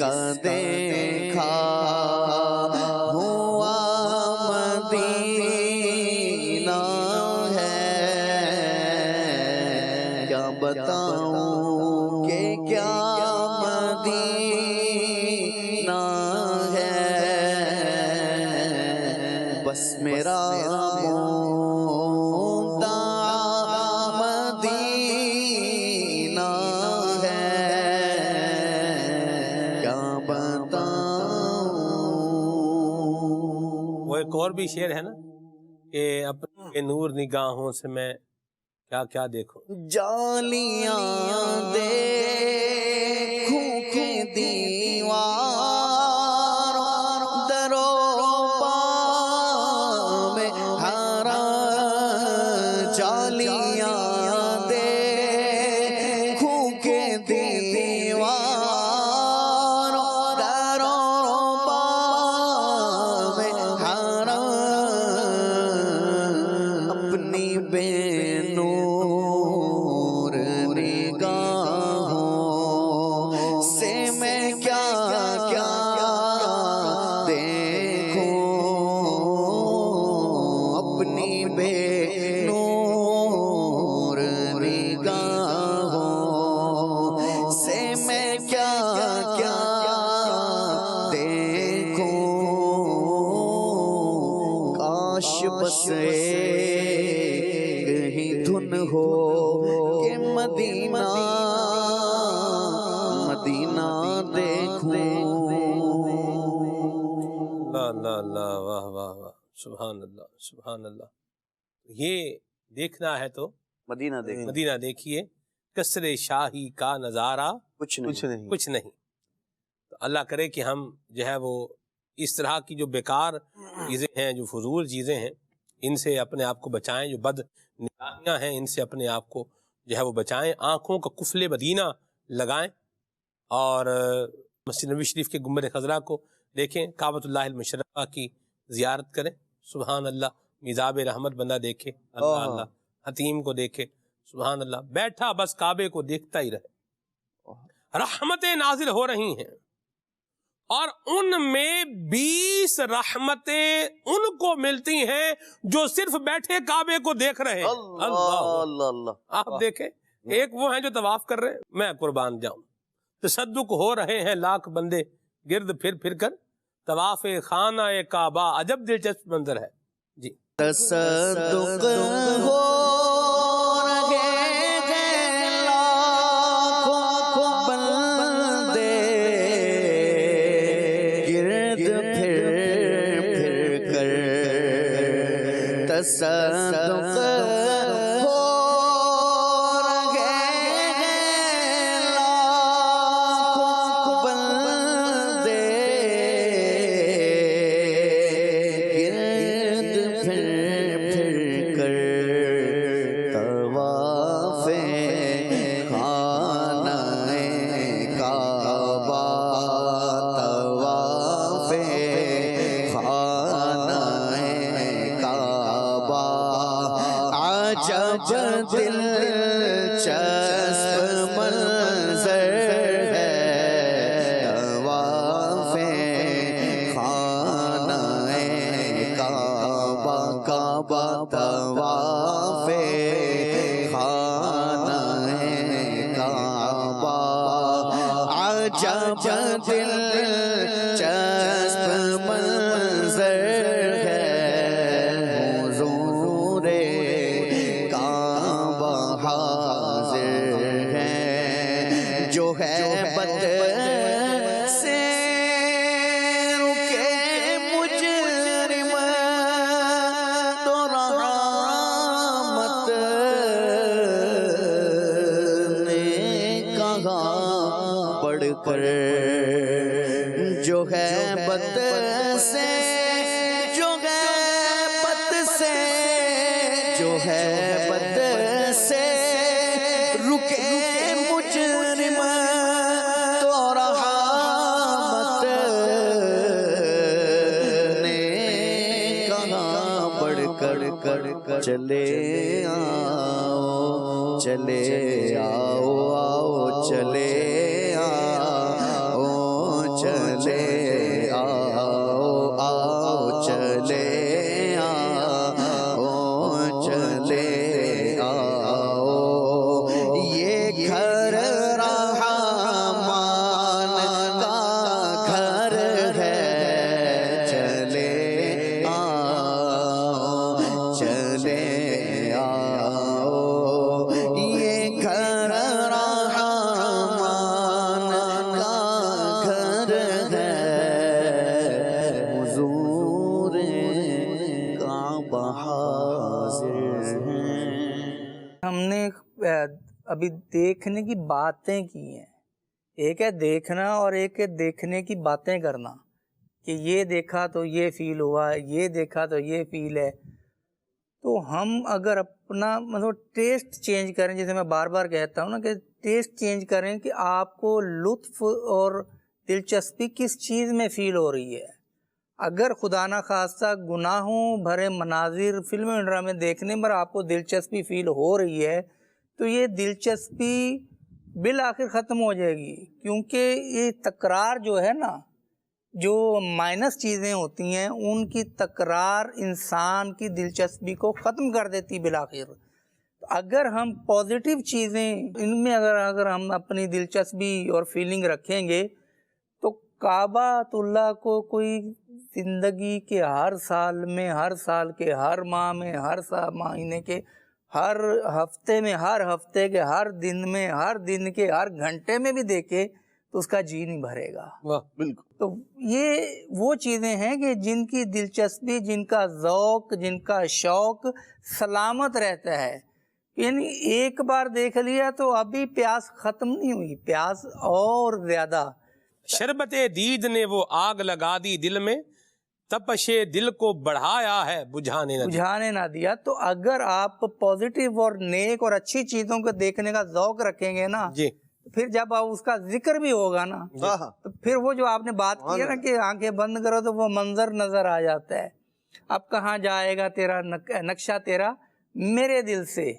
کا دیکھا ہوا مدینہ ہے، کیا بتاؤں کہ کیا مدینہ ہے، بس میرا ایک اور بھی شعر ہے نا کہ اپنے نور نگاہوں سے میں کیا کیا دیکھوں، جالیاں دیکھوں کے دیوار درو پا میں ہرا، جالیاں دیکھوں کے دیوار درو پا میں ہرا، اپنی بے نور نگاہوں سے میں کیا کیا دیکھوں، اپنی بے نور نگاہوں سے میں کیا کیا دیکھوں، کاش بس ہی دھن ہو کہ مدینہ مدینہ دیکھوں۔ اللہ اللہ اللہ، واہ واہ واہ، سبحان اللہ سبحان اللہ۔ یہ دیکھنا ہے تو مدینہ دیکھوں، مدینہ دیکھیے، قصر شاہی کا نظارہ کچھ نہیں۔ کچھ نہیں۔ تو اللہ کرے کہ ہم جو ہے وہ اس طرح کی جو بیکار چیزیں ہیں، جو فضول چیزیں ہیں، ان سے اپنے آپ کو بچائیں، جو بد نگاہیاں ہیں ان سے اپنے آپ کو جو ہے وہ بچائیں، آنکھوں کا قفل مدینہ لگائیں، اور مسجد نبوی شریف کے گنبد خضرا کو دیکھیں، کعبۃ اللہ المشرفہ کی زیارت کریں، سبحان اللہ، میزاب رحمت بندہ دیکھے، اللہ اللہ، حتیم کو دیکھے، سبحان اللہ، بیٹھا بس کعبے کو دیکھتا ہی رہے، رحمتیں نازل ہو رہی ہیں، اور ان میں 20 رحمتیں ان کو ملتی ہیں جو صرف بیٹھے کعبے کو دیکھ رہے ہیں۔ اللہ اللہ، آپ دیکھیں، ایک وہ ہیں جو طواف کر رہے ہیں، میں قربان جاؤں، تصدق ہو رہے ہیں لاکھ بندے گرد پھر پھر کر، طواف خانہ کعبہ عجب دلچسپ منظر ہے۔ جی، تصدق ہو رہے ہیں لاکھوں بندے گرد پھر کر، تصدق ہو رہے ہیں لاکھوں بندے گرد پھر کر، طواف خانہ کعبہ، طواف خانہ کعبہ، عجب دلچسپ منظر ہے، طواف خانہ کعبہ، کعبہ طواف خانہ کعبہ، عجب دلچسپ منظر ہے، حضور کعبہ حاضر ہے، جو ہے بد سے رکے مجرم تو رحمت نے کہاں بڑھ کر، جو ہے بد سے، جو ہے بد سے، جو ہے بد سے رکے مجرم تو رحمت نے کہاں بڑھ کر، چلے آؤ چلے آؤ آؤ چلے آؤ ہم نے ابھی دیکھنے کی باتیں کی ہیں. ایک ہے دیکھنا اور ایک ہے دیکھنے کی باتیں کرنا کہ یہ دیکھا تو یہ فیل ہوا, یہ دیکھا تو یہ فیل ہے. تو ہم اگر اپنا مطلب ٹیسٹ چینج کریں, جیسے میں بار بار کہتا ہوں نا کہ ٹیسٹ چینج کریں کہ آپ کو لطف اور دلچسپی کس چیز میں فیل ہو رہی ہے. اگر خدا نہ خواستہ گناہوں بھرے مناظر فلم و ڈرامے دیکھنے پر آپ کو دلچسپی فیل ہو رہی ہے تو یہ دلچسپی بالآخر ختم ہو جائے گی, کیونکہ یہ تکرار جو ہے نا, جو مائنس چیزیں ہوتی ہیں ان کی تکرار انسان کی دلچسپی کو ختم کر دیتی بالآخر. اگر ہم پازیٹیو چیزیں ان میں اگر ہم اپنی دلچسپی اور فیلنگ رکھیں گے تو کعبۃ اللہ کو کوئی زندگی کے ہر سال میں, ہر سال کے ہر ماہ میں, ہر مہینے کے ہر ہفتے میں, ہر ہفتے کے ہر دن میں, ہر دن کے ہر گھنٹے میں بھی دیکھے تو اس کا جی نہیں بھرے گا. بالکل. تو یہ وہ چیزیں ہیں کہ جن کی دلچسپی, جن کا ذوق, جن کا شوق سلامت رہتا ہے. یعنی ایک بار دیکھ لیا تو ابھی پیاس ختم نہیں ہوئی, پیاس اور زیادہ. شربت دید نے وہ آگ لگا دی دل میں, تپش دل کو بڑھایا ہے بجھانے نہ دیا. تو اگر آپ پازیٹیو اور نیک اور اچھی چیزوں کو دیکھنے کا ذوق رکھیں گے نا, جی, پھر جب آپ اس کا ذکر بھی ہوگا نا تو پھر وہ جو آپ نے بات کی ہے نا کہ آنکھیں بند کرو تو وہ منظر نظر آ جاتا ہے. اب کہاں جائے گا تیرا نقشہ, تیرا میرے دل سے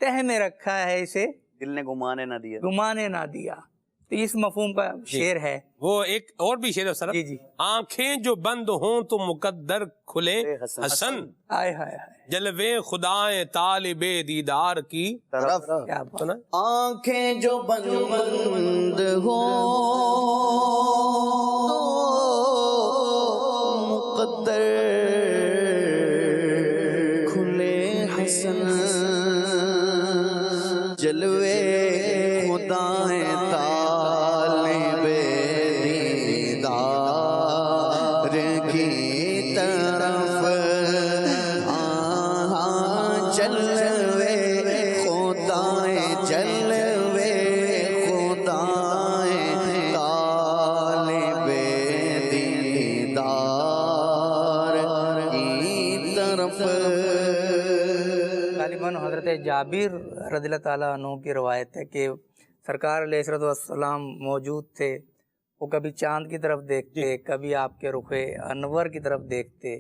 تہ میں رکھا ہے, اسے دل نے گمانے نہ دیا. تو اس مفہوم کا شعر ہے. وہ ایک اور بھی شعر ہے سر. جی. آنکھیں جو بند ہوں تو مقدر کھلے حسن, آئے ہائے جلوے خدائیں طالب دیدار کی طرف. کیا بات. آنکھیں جو بند ہوں مقدر کھلے حسن, جلوے خدائیں طالب دیدار کی طرف. جلوے خدائیں, جلوے خدائیں طالب دیدار کی طرف. غالباً حضرت جابر رضی اللہ تعالیٰ عنہ کی روایت ہے کہ سرکار علیہ الصلوۃ والسلام موجود تھے. وہ کبھی چاند کی طرف دیکھتے, کبھی آپ کے رخ انور کی طرف دیکھتے.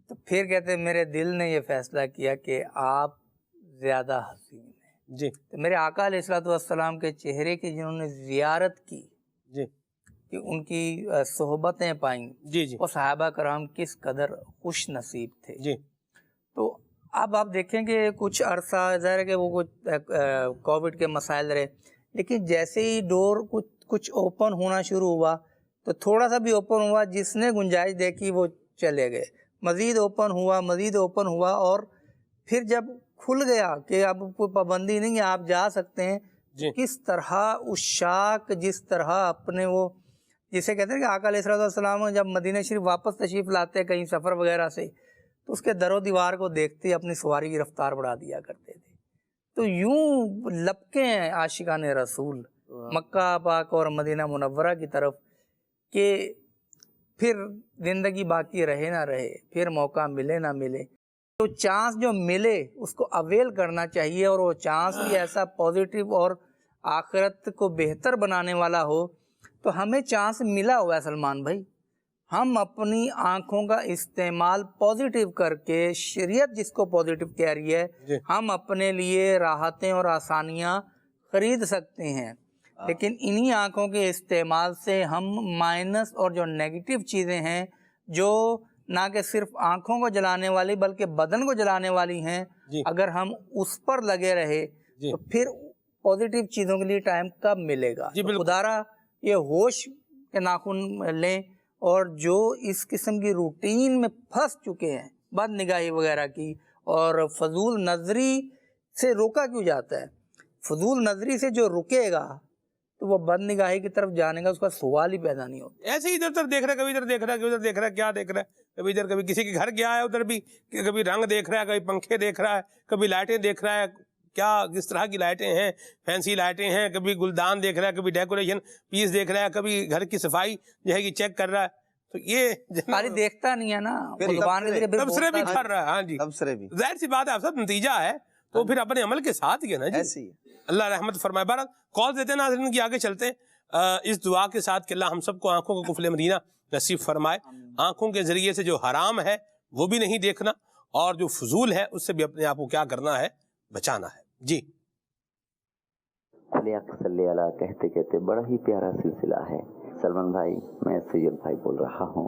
تو پھر کہتے میرے دل نے یہ فیصلہ کیا کہ آپ زیادہ حسین ہیں. جی. تو میرے آقا علیہ الصلوۃ والسلام کے چہرے کی جنہوں نے زیارت کی, جی, کہ ان کی صحبتیں پائیں, جی, جی, وہ صحابہ کرام کس قدر خوش نصیب تھے. جی. تو اب آپ دیکھیں کہ کچھ عرصہ ظاہر ہے کہ وہ کچھ کووڈ کے مسائل رہے, لیکن جیسے ہی ڈور کچھ اوپن ہونا شروع ہوا تو تھوڑا سا بھی اوپن ہوا, جس نے گنجائش دیکھی وہ چلے گئے, مزید اوپن ہوا, مزید اوپن ہوا, اور پھر جب کھل گیا کہ اب کوئی پابندی نہیں ہے, آپ جا سکتے ہیں. جی. کس طرح عشاق, جس طرح اپنے وہ جسے کہتے ہیں کہ آقا علیہ الصلوۃ والسلام جب مدینہ شریف واپس تشریف لاتے کہیں سفر وغیرہ سے, تو اس کے در و دیوار کو دیکھتے اپنی سواری کی رفتار بڑھا دیا کرتے تھے. تو یوں لپکے ہیں عاشقان رسول مکہ پاک اور مدینہ منورہ کی طرف کہ پھر زندگی باقی رہے نہ رہے, پھر موقع ملے نہ ملے, تو چانس جو ملے اس کو اویل کرنا چاہیے. اور وہ چانس بھی ایسا پازیٹیو اور آخرت کو بہتر بنانے والا ہو. تو ہمیں چانس ملا ہوا ہے سلمان بھائی, ہم اپنی آنکھوں کا استعمال پازیٹیو کر کے, شریعت جس کو پازیٹیو کہہ رہی ہے, ہم اپنے لیے راحتیں اور آسانیاں خرید سکتے ہیں. لیکن انہی آنکھوں کے استعمال سے ہم مائنس اور جو نیگیٹو چیزیں ہیں, جو نہ کہ صرف آنکھوں کو جلانے والی بلکہ بدن کو جلانے والی ہیں, اگر ہم اس پر لگے رہے تو پھر پازیٹیو چیزوں کے لیے ٹائم کب ملے گا. خدارا یہ ہوش کے ناخن لیں, اور جو اس قسم کی روٹین میں پھنس چکے ہیں بد نگاہی وغیرہ کی, اور فضول نظری سے روکا کیوں جاتا ہے, فضول نظری سے جو رکے گا تو وہ بد نگاہی کی طرف جانے کا اس کا سوال ہی پیدا نہیں ہوتا. ایسے ہی ادھر ادھر دیکھ رہا ہے, کبھی ادھر دیکھ رہا ہے, کبھی ادھر دیکھ رہا ہے, کیا دیکھ رہا ہے, کبھی ادھر, کبھی کسی کے گھر گیا ہے ادھر بھی, کبھی رنگ دیکھ رہا ہے, کبھی پنکھے دیکھ رہا ہے, کبھی لائٹیں دیکھ رہا ہے, کیا کس طرح کی لائٹیں ہیں، فینسی لائٹیں ہیں، کبھی گلدان دیکھ رہا ہے، کبھی ڈیکوریشن پیس دیکھ رہا ہے، کبھی گھر کی صفائی جو ہے یہ چیک کر رہا ہے. تو یہ قاری دیکھتا نہیں ہے نا، پھر زبان کے ذریعے پھر تبصرے بھی بولتا ہے. کر رہا ہے. ہاں جی تبصرے بھی ظاہر سی بات ہے، افسر نتیجہ ہے تو پھر اپنے عمل کے ساتھ ہی ہے نا جی. ایسے ہی ہے. اللہ رحمت فرمائے. بہرحال کال دیتے ہیں ناظرین کی، آگے چلتے ہیں اس دعا کے ساتھ کہ اللہ ہم سب کو آنکھوں کا قفل مدینہ نصیب فرمائے. آنکھوں کے ذریعے سے جو حرام ہے وہ بھی نہیں دیکھنا، اور جو فضول ہے اس سے بھی اپنے آپ کو کیا کرنا ہے، بچانا ہے. جی صلی اللہ کہتے کہتے بڑا ہی پیارا سلسلہ ہے. سلمان بھائی، میں سید بھائی بول رہا ہوں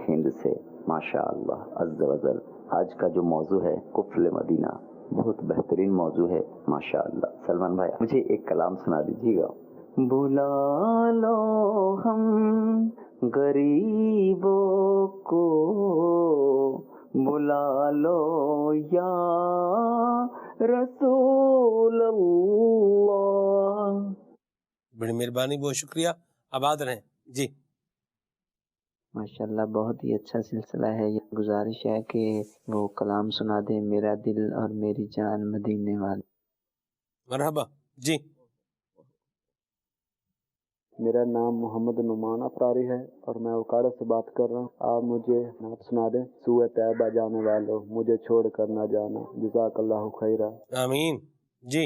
ہند سے. ماشاء اللہ عز و جل، آج کا جو موضوع ہے قفل مدینہ، بہت بہترین موضوع ہے ماشاء اللہ. سلمان بھائی مجھے ایک کلام سنا دیجیے گا. بلا لو ہم غریبوں کو، بلا لو یا رسول اللہ. بڑی مہربانی، بہت شکریہ، آباد رہیں. جی ماشاءاللہ بہت ہی اچھا سلسلہ ہے. یہ گزارش ہے کہ وہ کلام سنا دیں، میرا دل اور میری جان مدینے والے. مرحبا. جی میرا نام محمد نعمان افراری ہے اور میں اوکاڑا سے بات کر رہا ہوں. آپ مجھے نعت سنا دیں. سوئے طیبہ جانے والوں مجھے چھوڑ کر نہ جانا، جزاک اللہ خیرہ. آمین. جی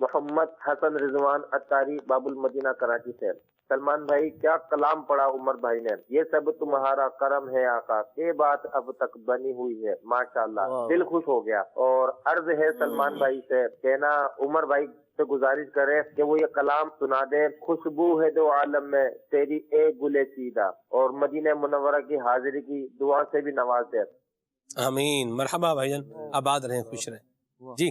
محمد حسن رضوان اتاری، باب المدینہ کراچی سے. سلمان بھائی کیا کلام پڑھا عمر بھائی نے، یہ سب تمہارا کرم ہے آقا، یہ بات اب تک بنی ہوئی ہے. ماشاءاللہ دل خوش ہو گیا. اور عرض ہے سلمان بھائی سے کہنا عمر بھائی سے گزارش کرے کہ وہ یہ کلام سنا دے. خوشبو ہے دو عالم میں تیری اے گلے چیدہ، اور مدینہ منورہ کی حاضری کی دعا سے بھی نواز دے. آمین. مرحبا بھائی جان، آباد رہیں، خوش رہیں. جی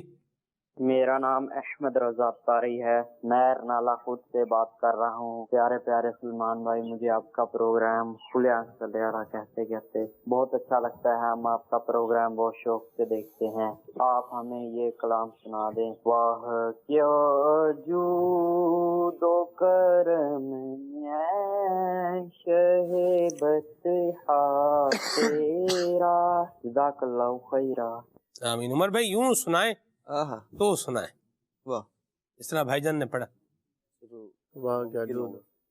میرا نام احمد رضا افطاری ہے، میں ارنالہ خود سے بات کر رہا ہوں. پیارے پیارے سلمان بھائی، مجھے آپ کا پروگرام کھلے آنکھ صلی اللہ کہتے کہتے بہت اچھا لگتا ہے. ہم آپ کا پروگرام بہت شوق سے دیکھتے ہیں. آپ ہمیں یہ کلام سنا دیں. واہ کیا جود و کرم ہے شہ بطحا تیرا، جزاک اللہ خیرہ. آمین. عمر بھائی یوں سنائیں تو سنائیں. واہ، اس طرح بھائی جان نے پڑھا. واہ کیا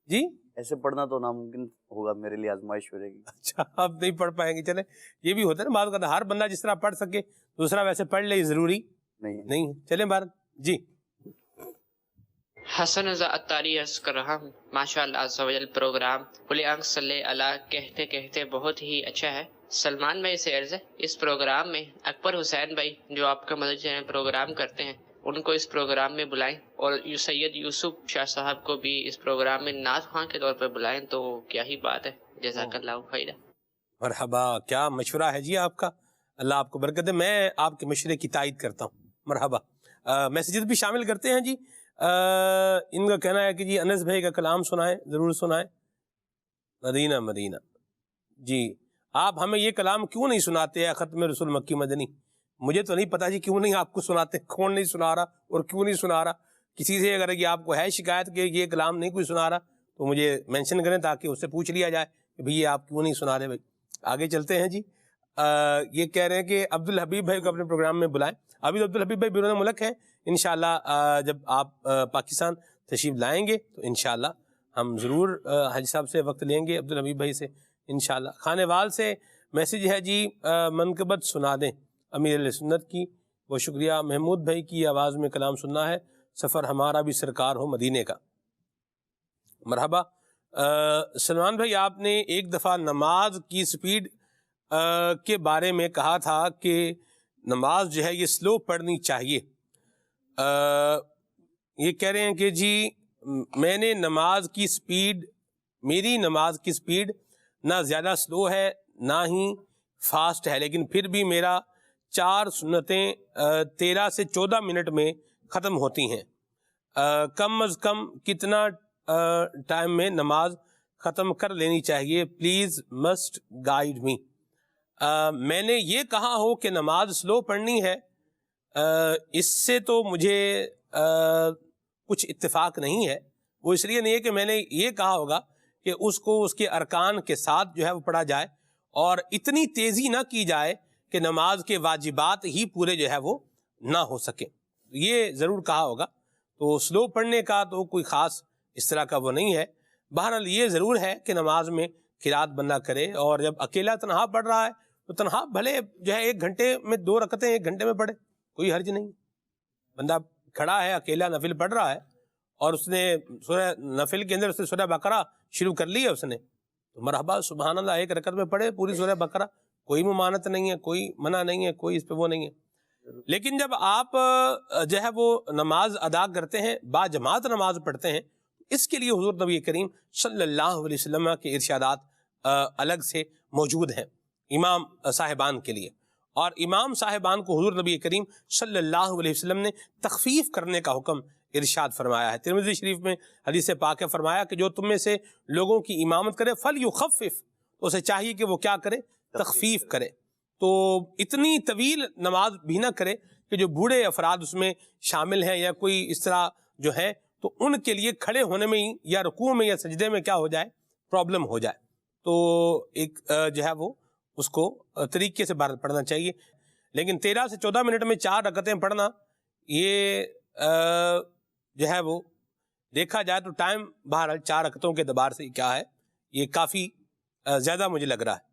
جی ایسے پڑھنا تو ناممکن ہوگا میرے لیے، آزمائش ہو جائے گی. اچھا آپ نہیں پڑھ پائیں گے. چلے یہ بھی ہوتا ہے نا بعض اوقات، ہر بندہ جس طرح پڑھ سکے دوسرا ویسے پڑھ لے، ضروری نہیں. چلیں بھارت. جی حسن رضا اتاری عرض کر رہا ہوں. ماشاء اللہ عز و جل پروگرام کھلے آنکھ صلی اللہ کہتے کہتے بہت ہی اچھا ہے. سلمان بھائی سے عرض ہے اس پروگرام میں اکبر حسین بھائی جو آپ کا مدد چینل پروگرام کرتے ہیں ان کو اس پروگرام میں بلائیں، اور سید یوسف شاہ صاحب کو بھی اس پروگرام میں نعت خواں کے طور پر بلائیں تو کیا ہی بات ہے. جزاک اللہ خیرہ. مرحبا. کیا مشورہ ہے جی آپ کا، اللہ آپ کو برکت دے. میں آپ کے مشورے کی تائید کرتا ہوں. مرحبا. میسیجز بھی شامل کرتے ہیں جی. ان کا کہنا ہے کہ جی انس بھائی کا کلام سنائیں، ضرور سنائیں. مدینہ مدینہ. جی آپ ہمیں یہ کلام کیوں نہیں سناتے ہیں ختم رسول مکی مدنی؟ مجھے تو نہیں پتا جی کیوں نہیں آپ کو سناتے، کون نہیں سنا رہا اور کیوں نہیں سنا رہا. کسی سے اگر یہ آپ کو ہے شکایت کہ یہ کلام نہیں کوئی سنا رہا تو مجھے مینشن کریں تاکہ اس سے پوچھ لیا جائے کہ بھئی یہ آپ کیوں نہیں سنا رہے. بھائی آگے چلتے ہیں جی. یہ کہہ رہے ہیں کہ عبدالحبیب بھائی کو اپنے پروگرام میں بلائیں. ابھی تو عبدالحبیب بھائی بیرون ملک ہیں. انشاءاللہ جب آپ پاکستان تشریف لائیں گے تو انشاءاللہ ہم ضرور حاجی صاحب سے وقت لیں گے، عبدالحبیب بھائی سے انشاءاللہ. خانے وال سے میسیج ہے جی منقبت سنا دیں امیر علیہ سنت کی. بہت شکریہ. محمود بھائی کی آواز میں کلام سننا ہے، سفر ہمارا بھی سرکار ہو مدینے کا. مرحبا. سلمان بھائی آپ نے ایک دفعہ نماز کی سپیڈ کے بارے میں کہا تھا کہ نماز جو ہے یہ سلو پڑھنی چاہیے. یہ کہہ رہے ہیں کہ جی میں نے میری نماز کی سپیڈ نہ زیادہ سلو ہے نہ ہی فاسٹ ہے، لیکن پھر بھی میرا 4 سنتیں 13 سے 14 منٹ میں ختم ہوتی ہیں. کم از کم کتنا ٹائم میں نماز ختم کر لینی چاہیے؟ Please must guide me. میں نے یہ کہا ہو کہ نماز سلو پڑھنی ہے، اس سے تو مجھے کچھ اتفاق نہیں ہے. وہ اس لیے نہیں ہے کہ میں نے یہ کہا ہوگا کہ اس کو اس کے ارکان کے ساتھ جو ہے وہ پڑھا جائے، اور اتنی تیزی نہ کی جائے کہ نماز کے واجبات ہی پورے جو ہے وہ نہ ہو سکے. یہ ضرور کہا ہوگا. تو سلو پڑھنے کا تو کوئی خاص اس طرح کا وہ نہیں ہے. بہرحال یہ ضرور ہے کہ نماز میں قرات بندہ کرے، اور جب اکیلا تنہا پڑھ رہا ہے تو تنہا بھلے جو ہے 1 گھنٹے میں 2 رکعتیں 1 گھنٹے میں پڑھے، کوئی حرج نہیں. بندہ کھڑا ہے اکیلا نفل پڑھ رہا ہے اور اس نے سورہ نفل کے اندر سورہ بقرہ شروع کر لی ہے اس نے، تو مرحبا سبحان اللہ 1 رکعت میں پڑھے پوری سورہ بقرہ، کوئی ممانعت نہیں ہے، کوئی منع نہیں ہے، کوئی اس پہ وہ نہیں ہے. لیکن جب آپ جو ہے وہ نماز ادا کرتے ہیں، با جماعت نماز پڑھتے ہیں، اس کے لیے حضور نبی کریم صلی اللہ علیہ وسلم کے ارشادات الگ سے موجود ہیں امام صاحبان کے لیے. اور امام صاحبان کو حضور نبی کریم صلی اللہ علیہ وسلم نے تخفیف کرنے کا حکم ارشاد فرمایا ہے. ترمذی شریف میں حدیث پاک ہے فرمایا کہ جو تم میں سے لوگوں کی امامت کرے فلیخفف، تو اسے چاہیے کہ وہ کیا کرے؟ تخفیف کرے. تو اتنی طویل نماز بھی نہ کرے کہ جو بوڑھے افراد اس میں شامل ہیں یا کوئی اس طرح جو ہیں، تو ان کے لیے کھڑے ہونے میں ہی یا رکوع میں یا سجدے میں کیا ہو جائے؟ پرابلم ہو جائے. تو ایک جو ہے وہ اس کو طریقے سے پڑھنا چاہیے. لیکن 13 سے 14 منٹ میں 4 رکعتیں پڑھنا، یہ جو ہے وہ دیکھا جائے تو ٹائم بہرحال 4 رکعتوں کے اعتبار سے کیا ہے، یہ کافی زیادہ مجھے لگ رہا ہے.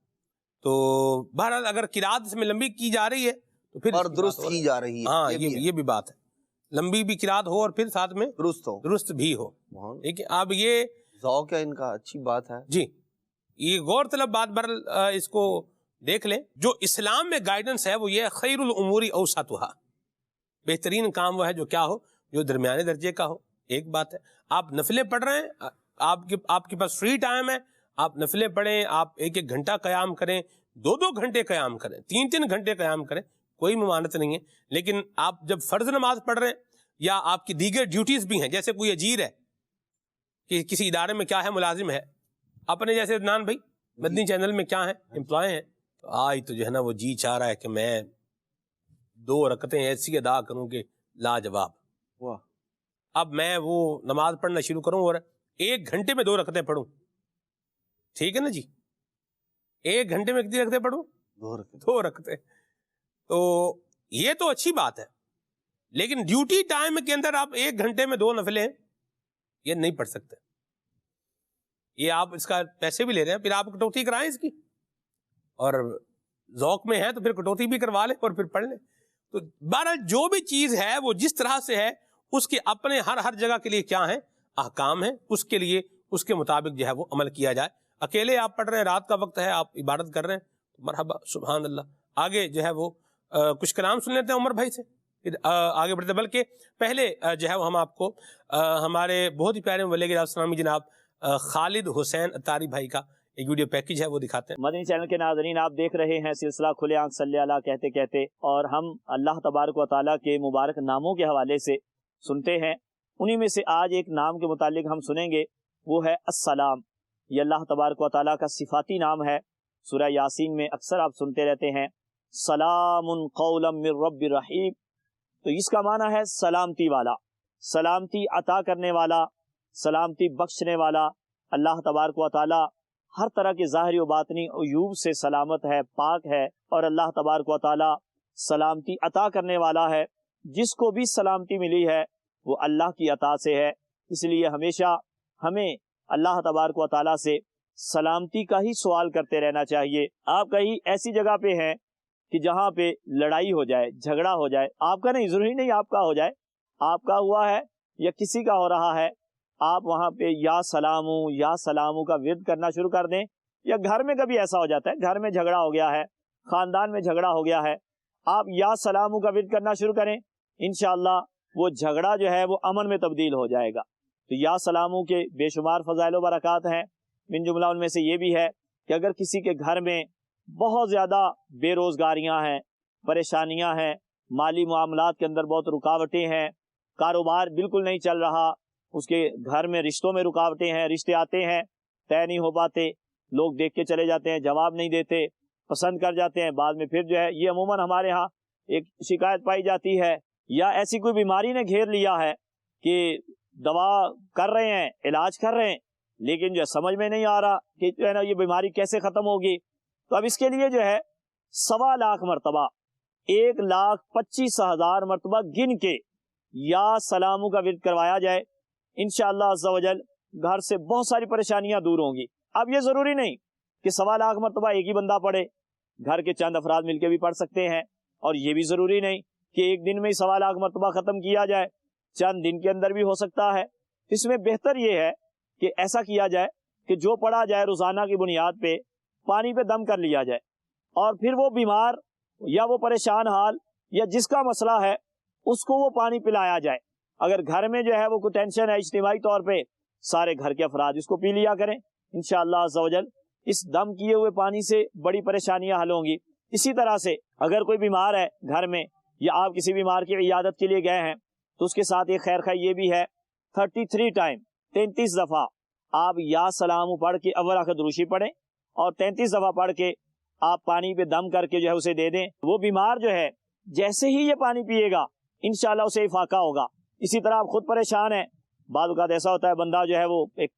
تو بہرحال اگر قرات اس میں لمبی کی جا رہی ہے تو پھر اور درست کی جا رہی ہے، ہاں یہ بھی بات ہے، لمبی بھی قرات ہو اور پھر ساتھ میں درست بھی ہو. ٹھیک ہے. اب یہ ذوق ہے ان کا، اچھی بات ہے جی. یہ غور طلب بات بہرحال اس کو دیکھ لیں. جو اسلام میں گائیڈنس ہے وہ یہ خیر الامور اوسطھا، بہترین کام وہ ہے جو کیا ہو، جو درمیانے درجے کا ہو. ایک بات ہے آپ نفلیں پڑھ رہے ہیں، آپ کے پاس فری ٹائم ہے، آپ نفلیں پڑھیں، آپ 1 گھنٹہ قیام کریں، 2 گھنٹے قیام کریں، 3 گھنٹے قیام کریں، کوئی ممانعت نہیں ہے. لیکن آپ جب فرض نماز پڑھ رہے ہیں یا آپ کی دیگر ڈیوٹیز بھی ہیں، جیسے کوئی اجیر ہے کہ کسی ادارے میں کیا ہے، ملازم ہے، اپنے جیسے عدنان بھائی مدنی چینل میں کیا ہیں، امپلائے ہیں، تو آج تو جو ہے نا وہ جی چاہ رہا ہے کہ میں 2 رکعتیں ایسی ادا کروں کہ لاجواب. واہ. اب میں وہ نماز پڑھنا شروع کروں اور 1 گھنٹے میں 2 رکعتیں پڑھوں، ٹھیک ہے نا جی؟ 1 گھنٹے میں کتنی رکعتیں پڑھوں؟ 2 رکعتیں. تو یہ تو اچھی بات ہے، لیکن ڈیوٹی ٹائم کے اندر آپ 1 گھنٹے میں 2 نفلیں یہ نہیں پڑھ سکتے. یہ آپ اس کا پیسے بھی لے رہے ہیں، پھر آپ کٹوتی کرائیں اس کی، اور ذوق میں ہے تو پھر کٹوتی بھی کروا لیں اور پھر پڑھ لیں. تو بہرحال جو بھی چیز ہے وہ جس طرح سے ہے اس کے اپنے ہر جگہ کے لیے کیا ہیں، احکام ہیں، اس کے لیے اس کے مطابق جو ہے وہ عمل کیا جائے. اکیلے آپ پڑھ رہے ہیں، رات کا وقت ہے، آپ عبادت کر رہے ہیں، مرحبا سبحان اللہ. آگے جو ہے وہ کچھ کلام سن لیتے ہیں عمر بھائی سے، پھر آگے بڑھتے. بلکہ پہلے جو ہے وہ ہم آپ کو ہمارے بہت ہی پیارے ولی کے اسلامی جناب خالد حسین اتاری بھائی کا ایک ویڈیو پیکج ہے وہ دکھاتے ہیں. مدنی چینل کے ناظرین، آپ دیکھ رہے ہیں سلسلہ کھلے آنکھ صلی اللہ کہتے کہتے، اور ہم اللہ تبارک و تعالیٰ کے مبارک ناموں کے حوالے سے سنتے ہیں. انہی میں سے آج ایک نام کے متعلق ہم سنیں گے، وہ ہے السلام. یہ اللہ تبارک و تعالیٰ کا صفاتی نام ہے. سورہ یاسین میں اکثر آپ سنتے رہتے ہیں سلام قولا من رب رحیم. تو اس کا معنی ہے سلامتی والا، سلامتی عطا کرنے والا، سلامتی بخشنے والا. اللہ تبارک و تعالیٰ ہر طرح کے ظاہری و باطنی عیوب سے سلامت ہے، پاک ہے، اور اللہ تبارک و تعالیٰ سلامتی عطا کرنے والا ہے. جس کو بھی سلامتی ملی ہے وہ اللہ کی عطا سے ہے. اس لیے ہمیشہ ہمیں اللہ تبارک و تعالیٰ سے سلامتی کا ہی سوال کرتے رہنا چاہیے. آپ کہیں ایسی جگہ پہ ہیں کہ جہاں پہ لڑائی ہو جائے، جھگڑا ہو جائے، آپ کا نہیں، ضروری نہیں آپ کا ہو جائے، آپ کا ہوا ہے یا کسی کا ہو رہا ہے، آپ وہاں پہ یا سلامو کا ورد کرنا شروع کر دیں. یا گھر میں کبھی ایسا ہو جاتا ہے، گھر میں جھگڑا ہو گیا ہے، خاندان میں جھگڑا ہو گیا ہے، آپ یا سلامو کا ورد کرنا شروع کریں، انشاءاللہ وہ جھگڑا جو ہے وہ امن میں تبدیل ہو جائے گا. تو یا سلامو کے بے شمار فضائل و برکات ہیں. من جملہ ان میں سے یہ بھی ہے کہ اگر کسی کے گھر میں بہت زیادہ بے روزگاریاں ہیں، پریشانیاں ہیں، مالی معاملات کے اندر بہت رکاوٹیں ہیں، کاروبار بالکل نہیں چل رہا، اس کے گھر میں رشتوں میں رکاوٹیں ہیں، رشتے آتے ہیں طے نہیں ہو پاتے، لوگ دیکھ کے چلے جاتے ہیں، جواب نہیں دیتے، پسند کر جاتے ہیں، بعد میں پھر جو ہے یہ عموماً ہمارے ہاں ایک شکایت پائی جاتی ہے. یا ایسی کوئی بیماری نے گھیر لیا ہے کہ دوا کر رہے ہیں، علاج کر رہے ہیں، لیکن جو سمجھ میں نہیں آ رہا کہ جو ہے نا یہ بیماری کیسے ختم ہوگی. تو اب اس کے لیے جو ہے 1.25 لاکھ مرتبہ 1,25,000 مرتبہ گن کے یا سلامو کا ورد کروایا جائے، انشاءاللہ عز و جل گھر سے بہت ساری پریشانیاں دور ہوں گی۔ اب یہ ضروری نہیں کہ 1.25 لاکھ مرتبہ ایک ہی بندہ پڑھے، گھر کے چند افراد مل کے بھی پڑھ سکتے ہیں، اور یہ بھی ضروری نہیں کہ ایک دن میں 1.25 لاکھ مرتبہ ختم کیا جائے، چند دن کے اندر بھی ہو سکتا ہے۔ اس میں بہتر یہ ہے کہ ایسا کیا جائے کہ جو پڑھا جائے روزانہ کی بنیاد پہ پانی پہ دم کر لیا جائے، اور پھر وہ بیمار یا وہ پریشان حال یا جس کا مسئلہ ہے اس کو وہ پانی پلایا جائے۔ اگر گھر میں جو ہے وہ کوئی ٹینشن ہے اجتماعی طور پہ، سارے گھر کے افراد اس کو پی لیا کریں، انشاءاللہ عز و جل اس دم کیے ہوئے پانی سے بڑی پریشانیاں حل ہوں گی۔ اسی طرح سے اگر کوئی بیمار ہے گھر میں، یا آپ کسی بیمار کی عیادت کے لیے گئے ہیں، تو اس کے ساتھ ایک خیر خواہ یہ بھی ہے 33 ٹائم 33 دفعہ آپ یا سلام پڑھ کے اول آخر دروشی پڑھیں، اور 33 دفعہ پڑھ کے آپ پانی پہ دم کر کے جو ہے اسے دے دیں۔ وہ بیمار جو ہے جیسے ہی یہ پانی پیے گا انشاءاللہ اسے افاقہ ہوگا۔ اسی طرح آپ خود پریشان ہیں، بعض اوقات ایسا ہوتا ہے بندہ جو ہے وہ ایک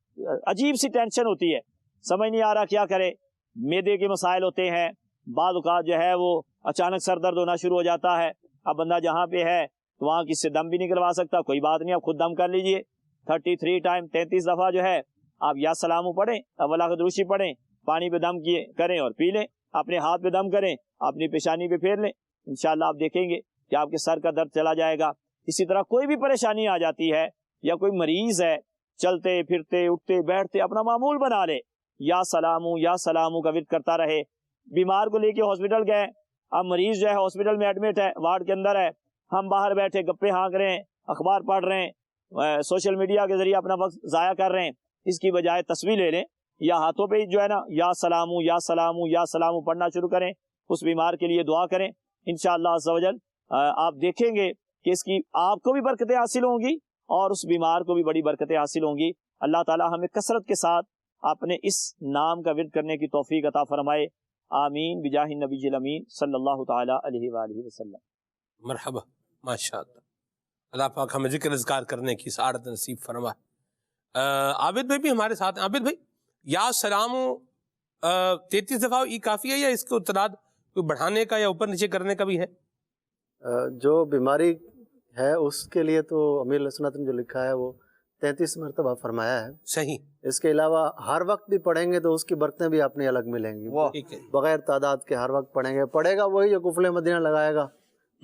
عجیب سی ٹینشن ہوتی ہے، سمجھ نہیں آ رہا کیا کرے، معدے کے مسائل ہوتے ہیں، بعض اوقات جو ہے وہ اچانک سر درد ہونا شروع ہو جاتا ہے۔ اب بندہ جہاں پہ ہے تو وہاں کس سے دم بھی نہیں کروا سکتا، کوئی بات نہیں، آپ خود دم کر لیجئے 33 ٹائم 33 دفعہ جو ہے آپ یا سلام پڑھیں، اول آخر دروشی پڑھیں، پانی پہ دم کیے کریں اور پی لیں، اپنے ہاتھ پہ دم کریں، اپنی پیشانی پہ پھیر لیں، انشاءاللہ آپ دیکھیں گے کہ آپ کے سر کا درد چلا جائے گا۔ اسی طرح کوئی بھی پریشانی آ جاتی ہے، یا کوئی مریض ہے چلتے پھرتے اٹھتے بیٹھتے اپنا معمول بنا لے، یا سلامو کا ورد کرتا رہے۔ بیمار کو لے کے ہاسپٹل گئے، اب مریض جو ہے ہاسپٹل میں ایڈمٹ ہے، وارڈ کے اندر ہے، ہم باہر بیٹھے گپے ہانک رہے ہیں، اخبار پڑھ رہے ہیں، سوشل میڈیا کے ذریعے اپنا وقت ضائع کر رہے ہیں، اس کی بجائے تصویر لے لیں، یا ہاتھوں پہ جو ہے نا یا سلامو پڑھنا شروع کریں، اس بیمار کے لیے دعا کریں، انشاءاللہ عز و جل آپ دیکھیں گے کہ اس کی آپ کو بھی برکتیں حاصل ہوں گی اور اس بیمار کو بھی بڑی برکتیں حاصل ہوں گی۔ اللہ تعالی ہمیں کثرت کے ساتھ اپنے اس نام کا ورد کرنے کی توفیق عطا فرمائے، آمین بجاہ النبی الامین صلی اللہ تعالی علیہ وآلہ وسلم۔ مرحبا، ماشاءاللہ، اللہ پاک ہمیں ذکر اذکار کرنے کی سعادت نصیب فرمائے۔ عابد بھائی بھی ہمارے ساتھ ہیں۔ عابد بھائی، یا سلامو 33 دفعہ یہ کافی ہے یا اس کو تعداد کوئی بڑھانے کا یا اوپر نیچے کرنے کا بھی ہے؟ جو بیماری ہے اس کے لیے تو امیر علیہ سنت نے جو لکھا ہے وہ 33 مرتبہ فرمایا ہے۔ صحیح۔ اس کے علاوہ ہر وقت بھی پڑھیں گے تو اس کی برکتیں بھی اپنی الگ ملیں گی، بغیر تعداد کے ہر وقت پڑھیں گے۔ پڑھے گا وہی جو قفل مدینہ لگائے گا،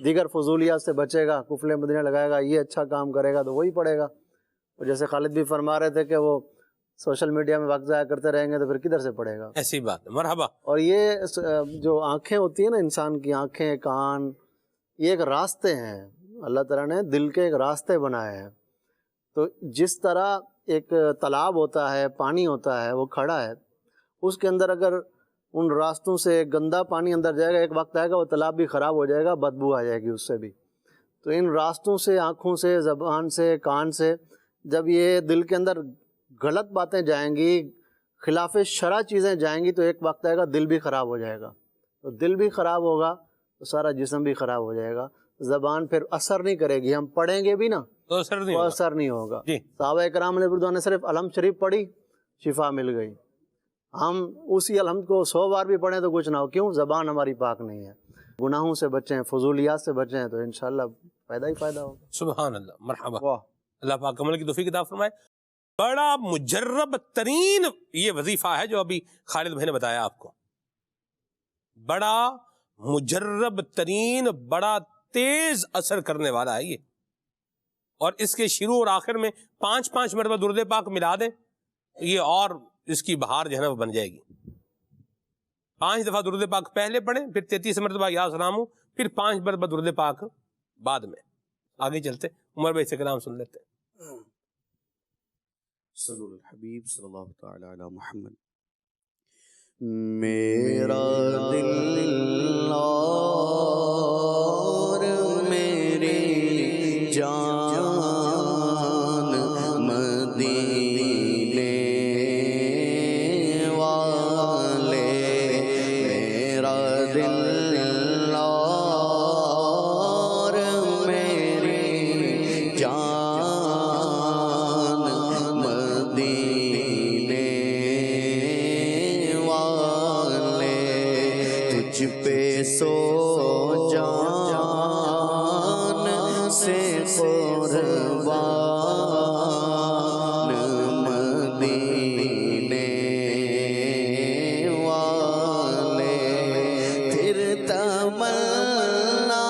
دیگر فضولیات سے بچے گا، قفل مدینہ لگائے گا، یہ اچھا کام کرے گا تو وہی پڑھے گا۔ اور جیسے خالد بھی فرما رہے تھے کہ وہ سوشل میڈیا میں وقت ضائع کرتے رہیں گے تو پھر کدھر سے پڑھے گا؟ ایسی بات ہے، مرحبا۔ اور یہ جو آنکھیں ہوتی ہیں نا انسان کی، آنکھیں کان، یہ ایک راستے ہیں، اللہ تعالیٰ نے دل کے ایک راستے بنائے ہیں۔ تو جس طرح ایک تالاب ہوتا ہے، پانی ہوتا ہے، وہ کھڑا ہے، اس کے اندر اگر ان راستوں سے گندا پانی اندر جائے گا، ایک وقت آئے گا وہ تالاب بھی خراب ہو جائے گا، بدبو آ جائے گی اس سے بھی۔ تو ان راستوں سے، آنکھوں سے، زبان سے، کان سے جب یہ دل کے اندر غلط باتیں جائیں گی، خلاف شرع چیزیں جائیں گی، تو ایک وقت آئے گا دل بھی خراب ہو جائے گا۔ تو دل بھی خراب ہوگا تو سارا جسم بھی خراب ہو جائے گا، زبان پھر اثر نہیں کرے گی، ہم پڑھیں گے بھی نا تو اثر نہیں ہوگا۔ صحابہ کرام نے صرف الحمد شریف پڑھی، شفا مل گئی۔ ہم اسی الحمد کو 100 بار بھی پڑھیں تو کچھ نہ ہو، کیوں؟ زبان ہماری پاک نہیں ہے۔ گناہوں سے بچیں، فضولیات سے بچیں تو انشاءاللہ فائدہ ہی فائدہ ہوگا۔ سبحان اللہ، مرحبا، اللہ پاک عمل کی توفیق عطا فرمائے۔ بڑا مجرب ترین یہ وظیفہ ہے جو ابھی خالد بھائی نے بتایا آپ کو، بڑا مجرب ترین، بڑا تیز اثر کرنے والا ہے یہ، اور اس کے شروع اور آخر میں 5 مرتبہ درود پاک ملا دیں، یہ اور اس کی بہار جو ہے نا وہ بن جائے گی۔ 5 دفعہ درود پاک پہلے پڑھیں، پھر 33 مرتبہ یا سلامو، پھر 5 مرتبہ درود پاک بعد میں۔ آگے چلتے عمر بھائی سے کلام سن لیتے ہیں۔ صلی الحبیب صلی اللہ تعالی علی محمد۔ میرا دل اور میری جان مدینے والے، میرا دل اور میری جان مدینے والے، تجھ پہ سو جان سے سے قربان مدینے والے پھر تمنا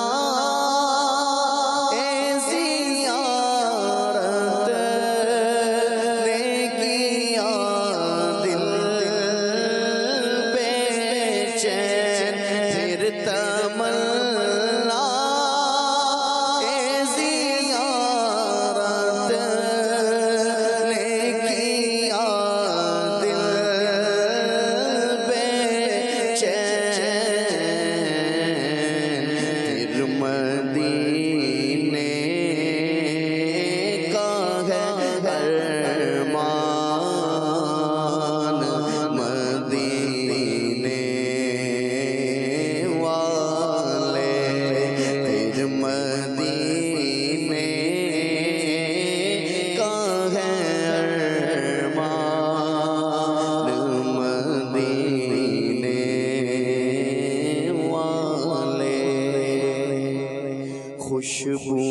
اے زیارت نے کیا دل بے چین پھر تمنا اے زیارت نے کیا دل بے چین پھر مدینے کا ہے ارمان مدینے والے پھر مدینے کا ہے ارمان مدینے والے خوشبو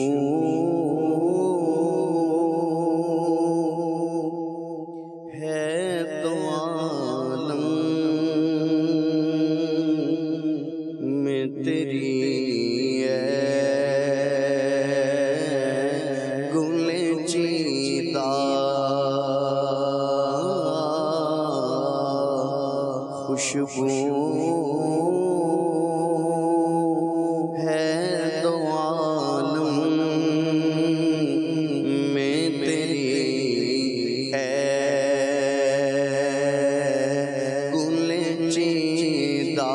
ہے تو عالم میں تیری ہے گل چیتا خوشبو ہے تو عالم میں تیری ہے گل چیتا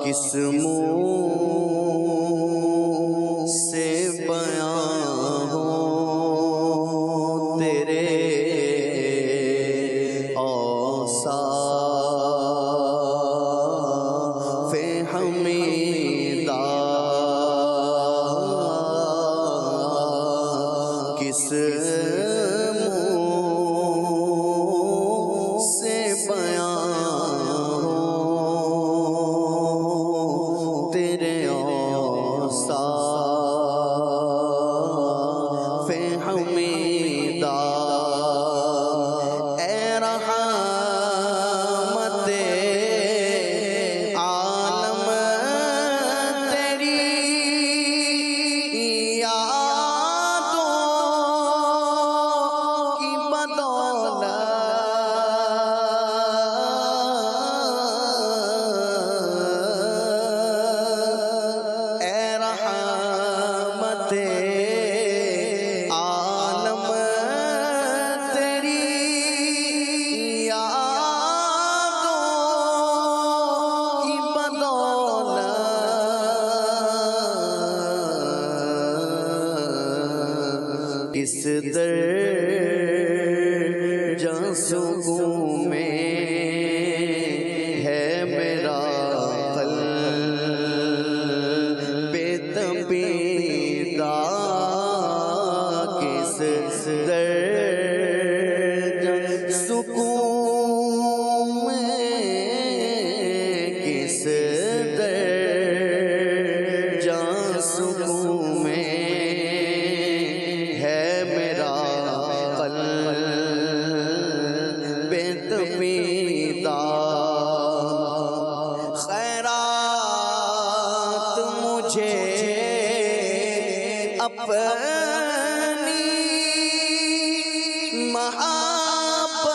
کس منہ سے بیان ہو تیرے اوصاف حمیدہ کس منہ سے بیان ہو تیرے اوصاف حمیدہ اے رحمت عالم تیری یادوں کی بدولت اے رحمت عالم تیری یادوں کی بدولت اس درجہ سکون میں ہے میرا قلب تپیدہ کس درجہ سکون میں کس درجہ سکون میں ہے میرا قلب تپیدہ خیرات مجھے اپنی محبت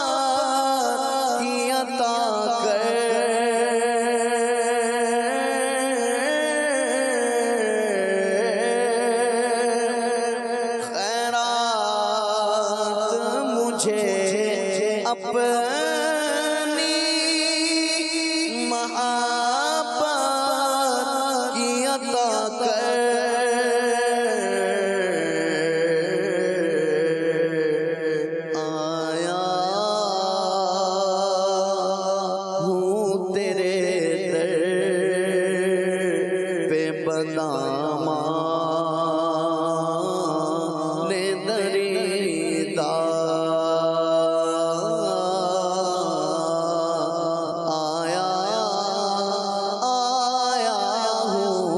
کی عطا کر خیرات مجھے اپنی محبت کی عطا کر آیا ہوں تیرے در پہ بدامان دریدہ آیا ہوں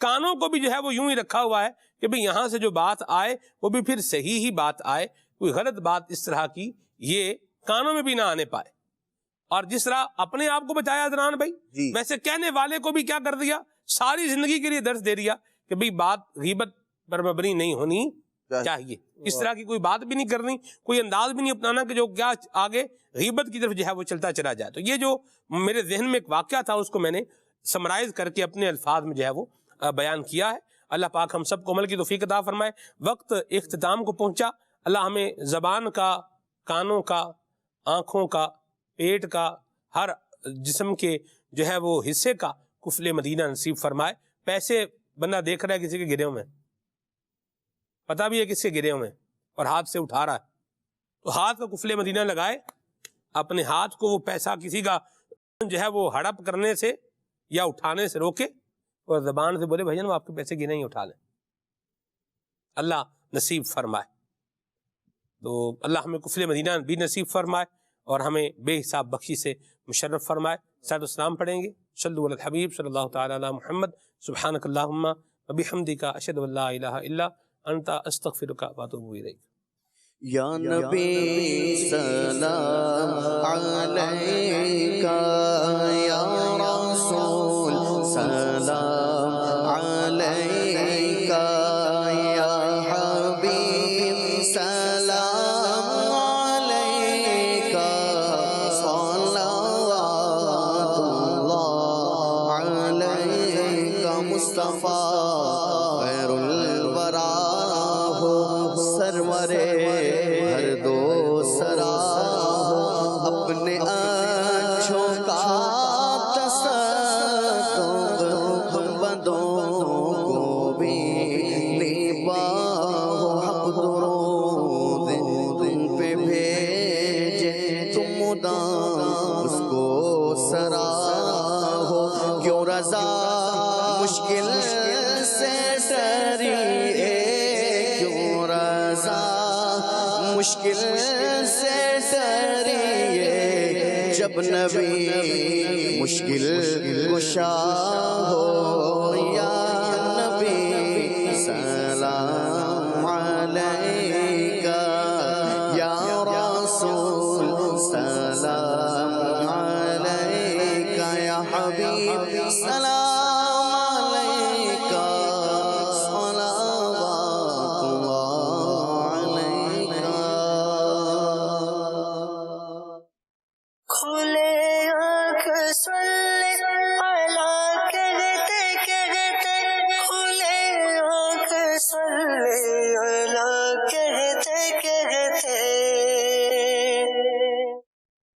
کانوں کو بھی جو ہے وہ یوں ہی رکھا ہوا ہے کہ بھئی یہاں سے جو بات آئے وہ بھی پھر صحیح ہی بات آئے، کوئی غلط بات اس طرح کی یہ کانوں میں بھی نہ آنے پائے۔ اور جس طرح اپنے آپ کو بچایا عدنان بھائی، ویسے کہنے والے کو بھی کیا کر دیا، ساری زندگی کے لیے درس دے دیا کہ بھئی بات غیبت پر مبنی نہیں ہونی چاہیے، اس طرح کی کوئی بات بھی نہیں کرنی، کوئی انداز بھی نہیں اپنانا کہ جو کیا آگے غیبت کی طرف جو ہے وہ چلتا چلا جائے۔ تو یہ جو میرے ذہن میں ایک واقعہ تھا اس کو میں نے سمرائز کر کے اپنے الفاظ میں جو ہے وہ بیان کیا ہے۔ اللہ پاک ہم سب کو عمل کی توفیق عطا فرمائے۔ وقت اختتام کو پہنچا، اللہ ہمیں زبان کا، کانوں کا، آنکھوں کا، پیٹ کا، ہر جسم کے جو ہے وہ حصے کا کفل مدینہ نصیب فرمائے۔ پیسے بندہ دیکھ رہا ہے کسی کے گرے ہوئے، پتہ بھی ہے کس کے گرے ہوئے اور ہاتھ سے اٹھا رہا ہے، تو ہاتھ کا کفل مدینہ لگائے، اپنے ہاتھ کو وہ پیسہ کسی کا جو ہے وہ ہڑپ کرنے سے یا اٹھانے سے روکے اور زبان سے بولے بھائی جان وہ آپ کے پیسے گرے ہی اٹھا لیں، اللہ نصیب فرمائے۔ تو اللہ ہمیں کفل مدینہ بھی نصیب فرمائے اور ہمیں بے حساب بخشی سے مشرف فرمائے۔ صلاۃ والسلام پڑھیں گے، صلو علی الحبیب صلی اللہ تعالی علی محمد، سبحانک اللہم وبحمدک، اشہد ان لا الہ الا انت، استغفرک واتوب الیک۔ یا نبی سلام علیکہ، یا رسول سلام علیکہ، یا حبیب سلام علیکہ، صلوات اللہ علیکہ، مصطفیٰ خیر الورا ہو، سرور ہر دو سرا ہو، اپنے اچھوں کا تصدق ہم بندوں کو بھی نباہو، حق درود تم پہ بھیجے، تم مدام اس کو سرا ہو، کیوں رضا مشکل سے ڈری، کیوں رضا مشکل سے ڈریے، جب نبی مشکل کشا ہو، یا نبی سلام علیکہ، یا رسول سلام علیکہ، یا حبیب سلام